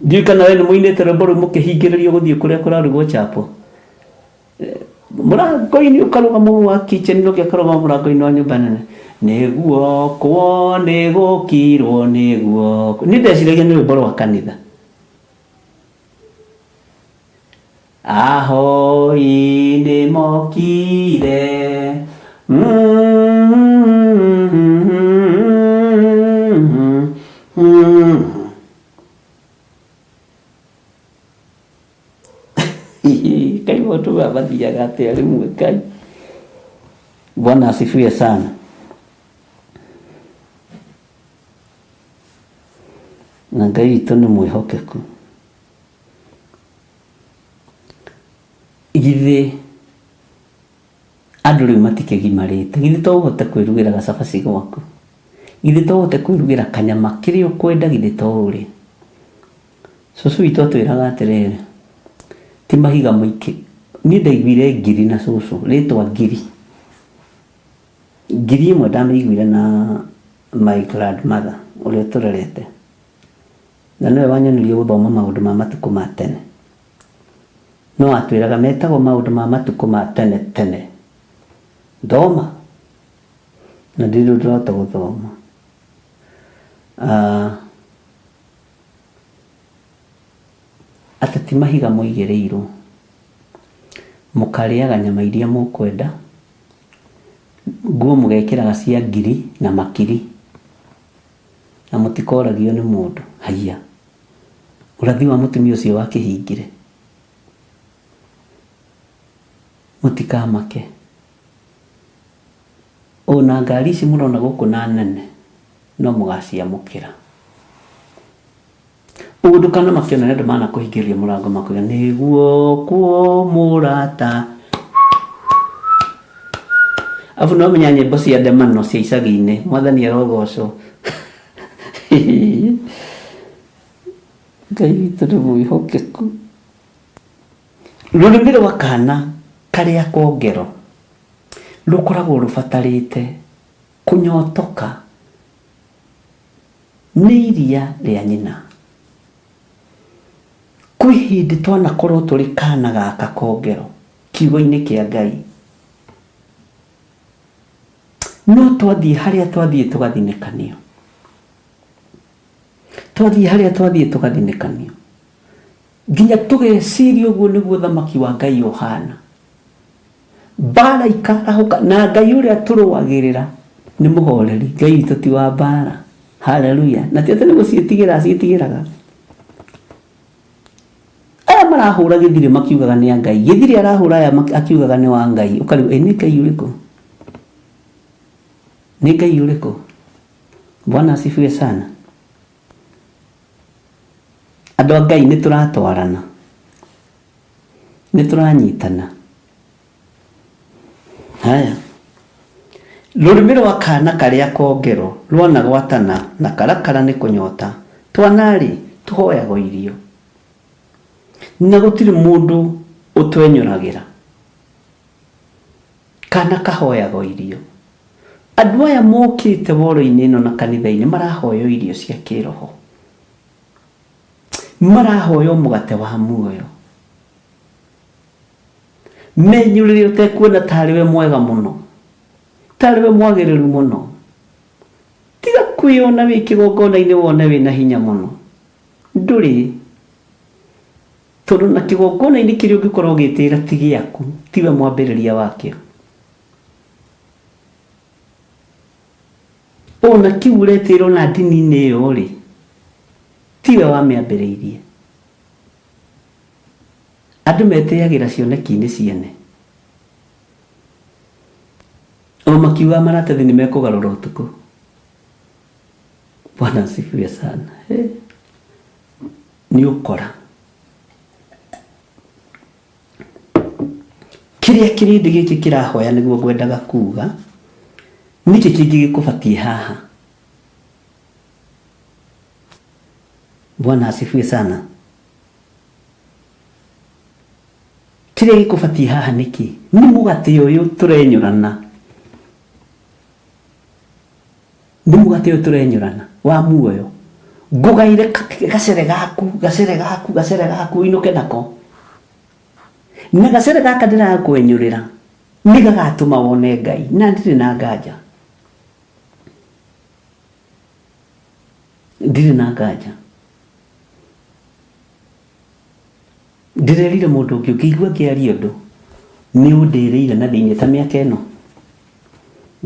Ndiũĩ kana we nĩ mũinĩte rwĩmbo rũu mũkĩhingĩrĩrio gũthiĩ kũrĩa kũrarugwo chapo. Mũrango-inĩ ũkarũgama wa kitchen ũngĩ akarũgama mũrango-inĩ wa nyũmba nene. Nĩguo nĩgũkirwo nĩguo. Nĩ ndeciragia nĩ rwĩmbo rwa kanitha. Ahoi nĩmokire Kai watu wabathiaga atĩa rĩmwe Kai. Bwana asifiwe sana. Na Ngai witũ nĩ mwĩhokeku. Githĩ andũ rĩu matikĩgimarĩte. Githĩ to ũhote kwĩrugĩra gacabaci gwaku. Githĩ to ũhote kwĩrugĩra kanyama kĩrĩa ũkwenda. Githĩ to ũrĩ. Cũcũ witũ atwĩraga atĩrĩrĩ, ti mahiga maingĩ. Niĩ ndaiguire ngiri na cũcũ, rĩtwa ngiri. Ngiri ĩmwe ndamĩiguire na my grandmother ũrĩa tũrerete. Na nĩwe wanyonirie gũthoma maũndũ ma matukũ ma tene. No atwĩraga metagwo maũndũ ma matukũ ma tene tene. Thoma. Na ndĩrĩ ndĩrahota gũthoma. Atĩ ti mahiga mũigĩrĩirwo. Mũkarĩaga nyama iria mũkwenda. Nguo mũgekĩraga cia ngiri na makiri. Na mũtikoragio nĩ mũndũ. Haiya. Ũrathi wa mũtumia ũcio wakĩhingire. Mũtikamake. Ona ngari ici mũrona gũkũ na nene no mũgaciamũkĩra. Ũguo ndũkana makĩona nĩ andũ manakũhingĩria mũrango makuga nĩguo mũrata. Afu no menya nyĩmbo cia ndemano cia icagi-inĩ. Mwathani arogocwo. Ngai witũ nĩ mwĩhokeku. Rũrĩmĩ rwa kana karĩa kongero rũkoragwo rũbatarĩte kũnyotoka nĩ iria rĩa nyina. Kwĩ hĩndĩ twanakorwo tũrĩ kana gaka kongero kiugo-inĩ kĩa Ngai, no twathiĩ harĩa twathiĩ tũgathinĩkanio. Twathiĩ harĩa twathiĩ tũgathinĩkanio. Nginya tũgeciria ũguo nĩguo thamaki wa Ngai ũhana. Mbara ikarahũka na Ngai ũrĩa tũrũagĩrĩra nĩ mũhoreri. Ngai witũ ti wa mbara. Haleluya. Na ti atĩ nĩ gũciĩtigĩra aciĩtigĩraga. Aya marahũra gĩthirĩ makiugaga nĩ a Ngai. Gĩthirĩ arahũra aya akiugaga nĩ wa Ngai. Ũkarigwo nĩ Ngai ũrĩkũ? Nĩ Ngai ũrĩkũ? Bwana asifiwe sana. Andũ a Ngai nĩ tũratwarana. Nĩ tũranyitana. Haya. Rũrĩmĩ rwa kana karĩa kongero rwana gwatana na karakara nĩ kũnyota. Twanarĩ tũhoyagwo irio. Na gũtirĩ mũndũ ũtwenyoragĩra. Kana kahoyagwo irio. Andũ aya mokĩte woro-inĩ ĩno na kanitha-inĩ marahoywo irio cia kĩroho. Marahoywo mũgate wa muoyo. Menyũrĩre ũtekuona tarĩ we mwega mũno. Tarĩ we mwagĩrĩru mũno. Tiga kwĩona wĩ kĩgongona-inĩ wone wĩna hinya mũno. Ndũrĩ. Tondũ na kĩgongona-inĩ kĩrĩa ũngĩkorwo ũgĩtĩĩra ti gĩaku, tiwe mwambĩrĩria wakĩo. Ona kiu ũretĩĩrwo na ndini-inĩ ĩyo rĩ, tiwe wamĩambĩrĩirie. Andũ metĩagĩra cioneki-inĩ ciene. O makiuga maratathi nĩ mekũgarũra ũtukũ. Bwana asifiwe sana. Nĩ ũkora. Kĩrĩa kĩrĩndĩ gĩkĩ kĩrahoya nĩguo ngwendaga kuuga, nĩkĩ kĩngĩ gĩkũbatie haha. Bwana asifiwe sana. Kile gikubatie haha niki ni mugate uyu turenyurana, ni mugate uyu turenyurana wa muoyo ngugaire gacere gaku inuke nako na gacere gaka ndirakwenyurira ni gagatuma wone Ngai na ndiri na nganja, ndiri na nganja. Ndirerire mundu ungi ukigua kiaria undu ni undirire na thiini ta miaka ino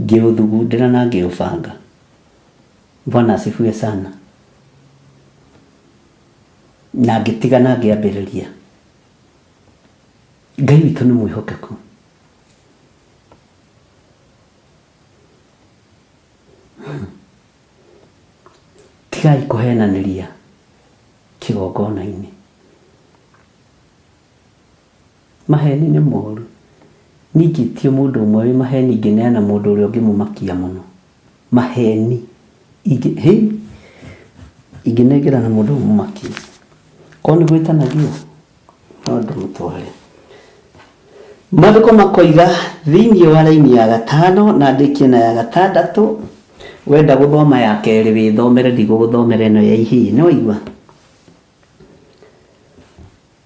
ngiuthugundira na ngiubanga. Bwana asifiwe sana. Na ngitigana ngiambiriria. Ngai witũ nĩ mwĩhokeku. Tigai kũhenanĩria kĩgongona-inĩ. Maheni nĩ moru. Ningĩtio mũndũ ũmwe wĩ maheni ingĩneana mũndũ ũrĩa ũngĩ mũmakia mũno. Maheni ingĩnengerana mũndũ mũmakia. Korwo nĩ gwĩtanagio no ndĩmũtware. Maandĩko makoiga thĩinĩ wa raini ya 5 na ndĩkie na ya 6. Wenda gũthoma ya kerĩ wĩthomere, ndigũgũthomera ĩno ya ihĩĩ. Nĩ waigua?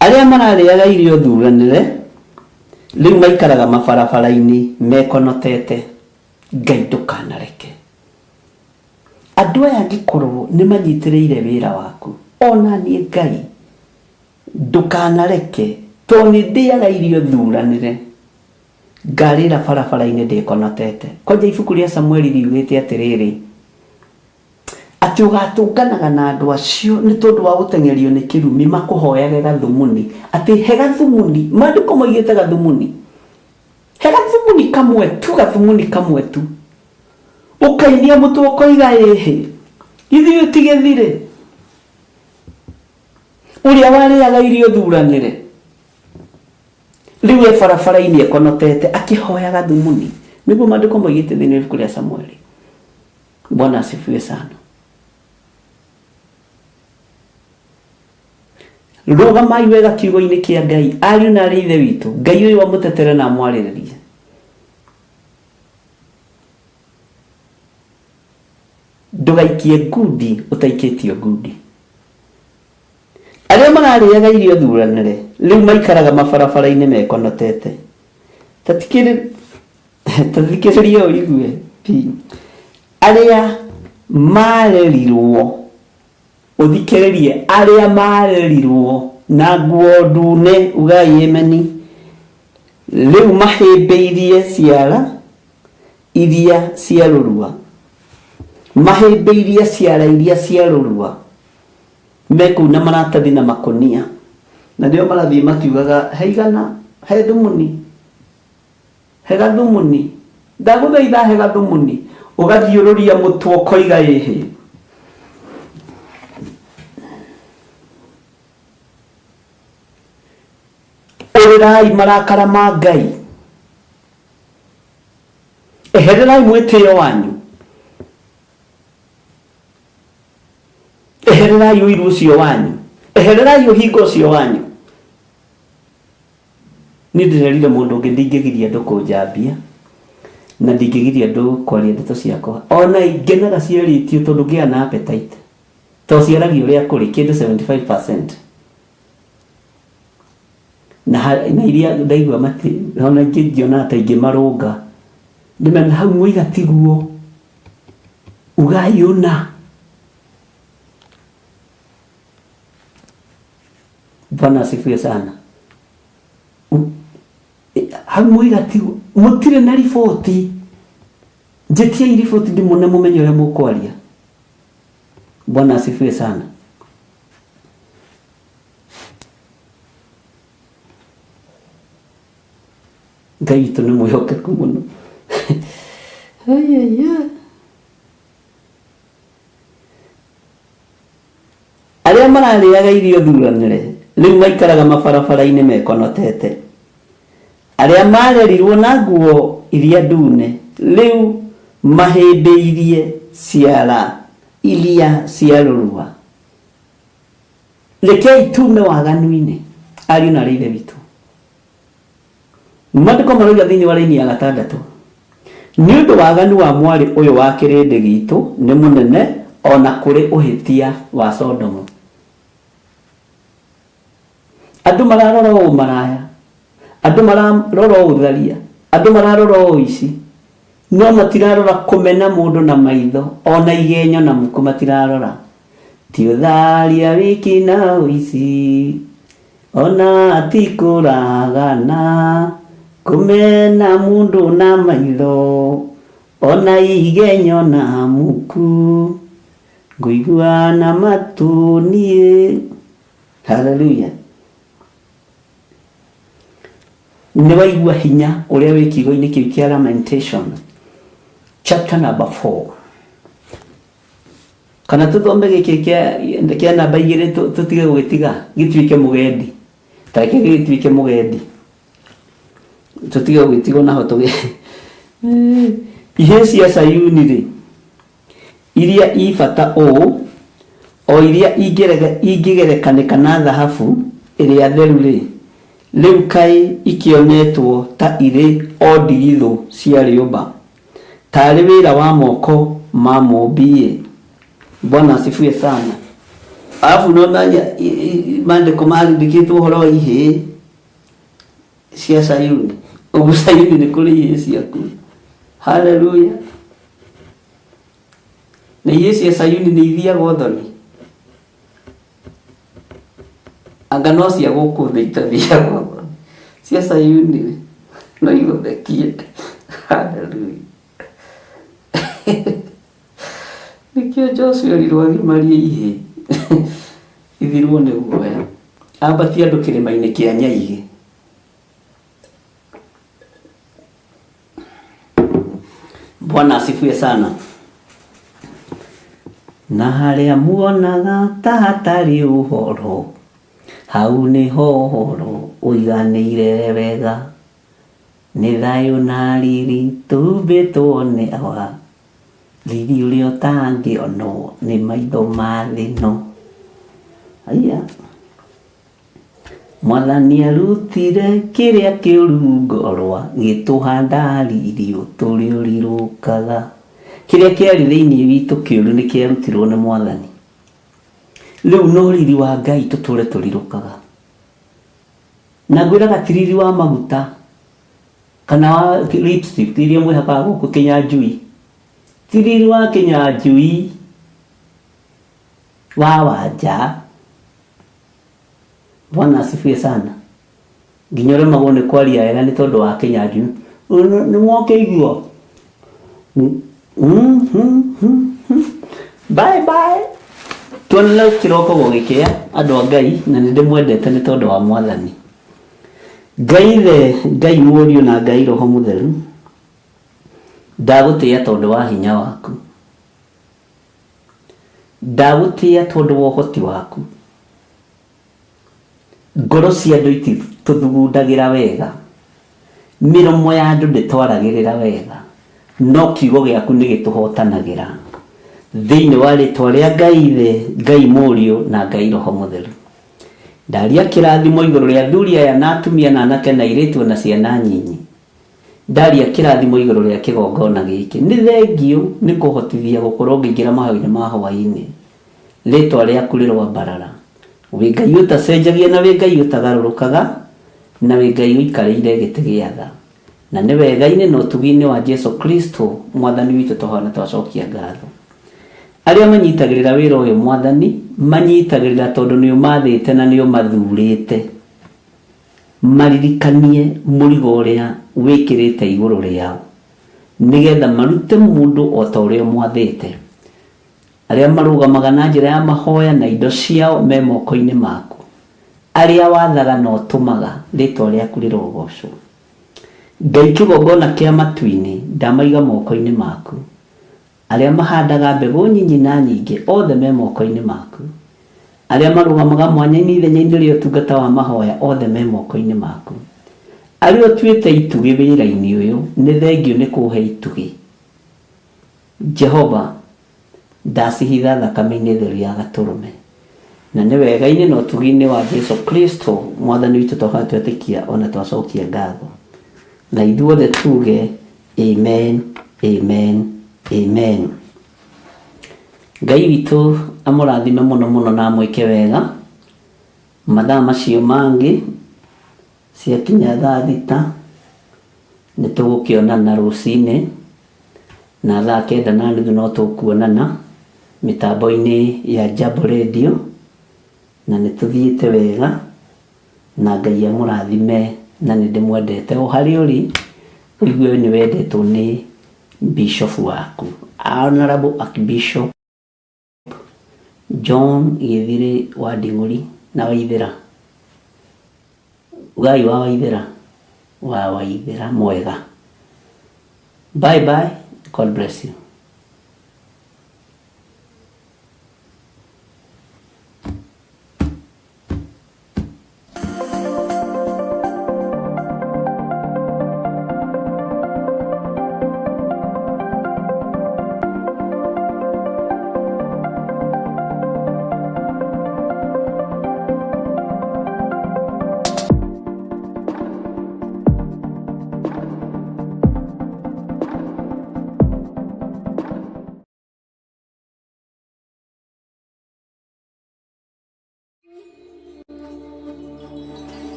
Arĩa mararĩaga irio thuranĩre rĩu maikaraga mabarabara-inĩ mekonotete. Ngai ndũkanareke. Andũ aya angĩkorwo nĩ manyitĩrĩire wĩra waku, ona niĩ Ngai ndũkanareke, tondũ nĩ ndĩaga irio thuranĩre ngarĩra barabara-inĩ ndĩkonotete. Kwanja ibuku rĩa Samueli riugĩte atĩrĩrĩ, atĩ ũgatũnganaga na andũ acio nĩ tondũ wa gũteng'erio nĩ kĩrumi makũhoyage gathumuni. Atĩ he gathumuni, maandĩko moigĩte gathumuni, he gathumuni kamwe tu, gathumuni kamwe tu. Ũkainia mũtwe ũkoiga ĩhĩ, ithuĩ ũtigethire ũrĩa warĩaga irio thuranĩre rĩu e barabara-inĩ ekonotete akĩhoya gathumuni. Nĩguo maandĩko moigĩte thĩinĩ wa ibuku rĩa Samueli. Bwana asifiwe sana. Rũgamai wega kiugo-inĩ kĩa Ngai. Ariũ na arĩ ithe witũ, Ngai ũyũ amũtetere na amwarĩrĩrie. Ndũgaikie ngundi ũtaikĩtio ngundi. Arĩa mararĩaga irio thuranĩre rĩu maikaraga mabarabara-inĩ mekonotete. Tathikĩrĩria ũigue. Arĩa marerirwo, ũthikĩrĩrie, arĩa marerirwo na nguo ndune, ugai ameni, rĩu mahĩmbĩirie ciara iria cia rũrua. Mahĩmbĩirie ciara iria cia rũrua. Mekuna maratathi na makonia. Na ndio marathiĩ makiugaga heigana, he thumuni, he gathumuni, ndagũthaitha he gathumuni. Ũgathiũrũria mũtwe ũkoiga ĩhĩ. Ũrĩrai marakara ma Ngai. Ehererai mwĩtĩo wanyu. Ehererai ũiru ũcio wanyu. Ehererai ũhinga ũcio wanyu. Nĩ ndĩrerire mũndũ ũngĩ ndingĩgiria andũ kũnjambia na ndingĩgiria andũ kwaria ndeto ciakwa. Ona ingenaga ciarĩtio tondũ ngĩa na appetite. Tondũ ciaragio ũrĩa kũrĩ kĩndũ 75%. Na iria ndaigua mati ona ingĩona ta ingĩmarũnga. Ndĩmena hau mũiga tiguo. Ugai ona. Bwana asifiwe sana. Hau mũiga tiguo. Mũtirĩ na riboti. Njĩtia riboti ndĩmone mũmenye ũrĩa mũkwaria. Bwana asifiwe sana. Ngai witũ nĩ mwĩhokeku mũno. Arĩa mararĩaga irio thuranĩre rĩu maikaraga mabarabara-inĩ mekonotete. Arĩa marerirwo na nguo iria ndune rĩu mahĩmbĩirie ciara iria cia rũrua. rekei tume waganu-inĩ ariũ na arĩ ithe witũ. Maandĩko marauga thĩinĩ wa raini ya 6, nĩ ũndũ waganu wa mwarĩ ũyũ wa kĩrĩndĩ gitũ nĩ mũnene ona kũrĩ ũhĩtia wa Sodomu. Andũ mararora ũmaraya, andũ mararora ũtharia, andũ mararora ũici, no matirarora kũmena mũndũ na maitho, ona igenyo na muku matirarora. Ti ũtharia wiki na ũici, ona ti kũragana, kũmena mũndũ na maitho, ona igenyo na muku, ngũigua na matũ niĩ. Hallelujah. Nĩ waigua hinya ũrĩa wĩ kiugo-inĩ kĩu kĩa Lamentation chapter number 4. Kana tũthome gĩkĩ kĩa namba 2 tũtige gũgĩtiga gĩtuĩke mũgendi. Tareke gĩtuĩke mũgendi. Tũtige gũgĩtigwo naho tũge. Ihĩĩ cia Sayuni rĩ, iria ibata ũũ, o iria ingĩgerekanĩka na thahabu ĩrĩa theru rĩ, rĩu kaĩ ikĩonetwo ta irĩ o ndigithũ cia rĩũmba, tarĩ wĩra wa moko ma mũmbi. Bwana asifiwe sana. Alafu no maandĩko marindĩkĩtwo ũhoro wa ihĩĩ cia Sayuni. Ũguo Sayuni nĩ kũrĩ ihĩĩ ciaku. Hallelujah. Na ihĩĩ cia Sayuni nĩ ithiaga ũthoni. Anga no cia gũkũ thĩ itathiaga ũthoni. Cia Sayuni no igũthekie. Hallelujah. Nikio Joshua erirwo agimarie ihĩĩ. Ithirwo nĩ guoya. Ambatie andũ kĩrĩma-inĩ kĩa Nyaigĩ. Bwana asifiwe sana. Na harĩa muonaga ta hatarĩ ũhoro, hau nĩho ũhoro ũiganĩire wega, nĩ thayũ na riri tumbĩtwo nĩ awa, riri ũrĩa ũtangĩonwo nĩ maitho ma thĩ ĩno. Aya, Mwathani arutire kĩrĩa kĩũru ngorwa, gĩtũhanda riri ũtũrĩũrirũkaga. Kĩrĩa kĩarĩ thĩinĩ witũ kĩũru nĩ kĩarutirwo nĩ Mwathani. Rĩu no riri wa Ngai tũtũre tũrirũkaga. Na ngwĩraga ti riri wa maguta kana wa lipstick iria mwĩhakaga gũkũ Kĩnyanjui. Ti riri wa Kĩnyanjui wa wanja. Bwana asifiwe sana. Nginya ũremagwo nĩ kwaria wega nĩ tondũ wa Kĩnyanjui. Nĩ mwakĩigua. Bye bye. Tuonana kĩroko gũgĩkĩa andũ a Ngai, na nĩ ndĩmwendete nĩ tondũ wa Mwathani. Ngai the Ngai Mũriũ na Ngai Roho Mũtheru, ndagũtĩĩa tondũ wa hinya waku, ndagũtĩĩa tondũ wa ũhoti waku. Ngoro cia andũ ititũthugundagĩra wega, mĩromo ya andũ ndĩtwaragĩrĩra wega, no kiugo gĩaku nĩ gĩtũhotanagĩra thĩinĩ wa rĩĩtwa rĩa Ngai the Ngai Mũriũ na Ngai Roho Mũtheru. Ndaria kĩrathimo igũrũ rĩa athuri aya na atumia na anake na airĩtu na ciana nyinyi. Ndaria kĩrathimo igũrũ rĩa kĩgongona gĩkĩ. Nĩ thengio nĩ kũhotithia gũkorwo ngĩingĩra mahau-inĩ ma hwaĩ-inĩ. Rĩĩtwa rĩaku rĩrombarara. Wĩ Ngai ũtacenjagia na wĩ Ngai ũtagarũrũkaga, na wĩ Ngai ũikarĩire gĩtĩ gĩa tha. Na nĩ wega-inĩ na ũtugi-inĩ wa Jesu Kristo Mwathani witũ tũhana twacokia ngatho. Arĩa manyitagĩrĩra wĩra ũyũ Mwathani, manyitagĩrĩra tondũ nĩ ũmathĩte na nĩ ũmathurĩte. Maririkanie mũrigo ũrĩa wĩkĩrĩte igũrũ rĩao, nĩgetha marute mũndũ o ta ũrĩa ũmwathĩte. Arĩa marũgamaga na njĩra ya mahoya na indo ciao me moko-inĩ maku, arĩa wathaga na ũtũmaga, rĩĩtwa rĩaku rĩrogocwo. Ngai kĩgongona kĩa matu-inĩ ndamaiga moko-inĩ maku. Arĩa mahandaga mbegũ nyinyi na nyingĩ othe me moko-inĩ maku. Arĩa marũgamaga mwanya-inĩ ithenya-inĩ rĩa ũtungata wa mahoya othe me moko-inĩ maku. Arĩa ũtuĩte itugĩ wĩra-inĩ ũyũ, nĩ thengio nĩ kũhe itugĩ. Jehova, ndacihitha thakame-inĩ theru ya Gatũrũme, na nĩ wega-inĩ na ũtugi-inĩ wa Jesu Kristo mwathani witũ twahoya twetĩkia ona twacokia ngatho, na ithuothe tuge amen, amen, amen. Ngai witũ amũrathime mũno mũno na amwĩke wega. Mathaa macio mangĩ ciakinya thaa thita nĩ tũgũkĩonana rũcinĩ, na thaa 9:30 no tũkuonana mitambo-inĩ ya Jambo Radio, na nĩ tũthiĩte wega, na Ngai amũrathime, na nĩ ndĩmwendete o harĩ ũrĩ, ũigue nĩ wendetwo nĩ bishop waku Honorable Archbishop John Gĩthirĩ wa Nding'ũri na Waithĩra. Ngai wa Waithĩra mwega. Bye bye. God bless you.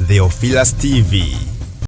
Theophilus TV.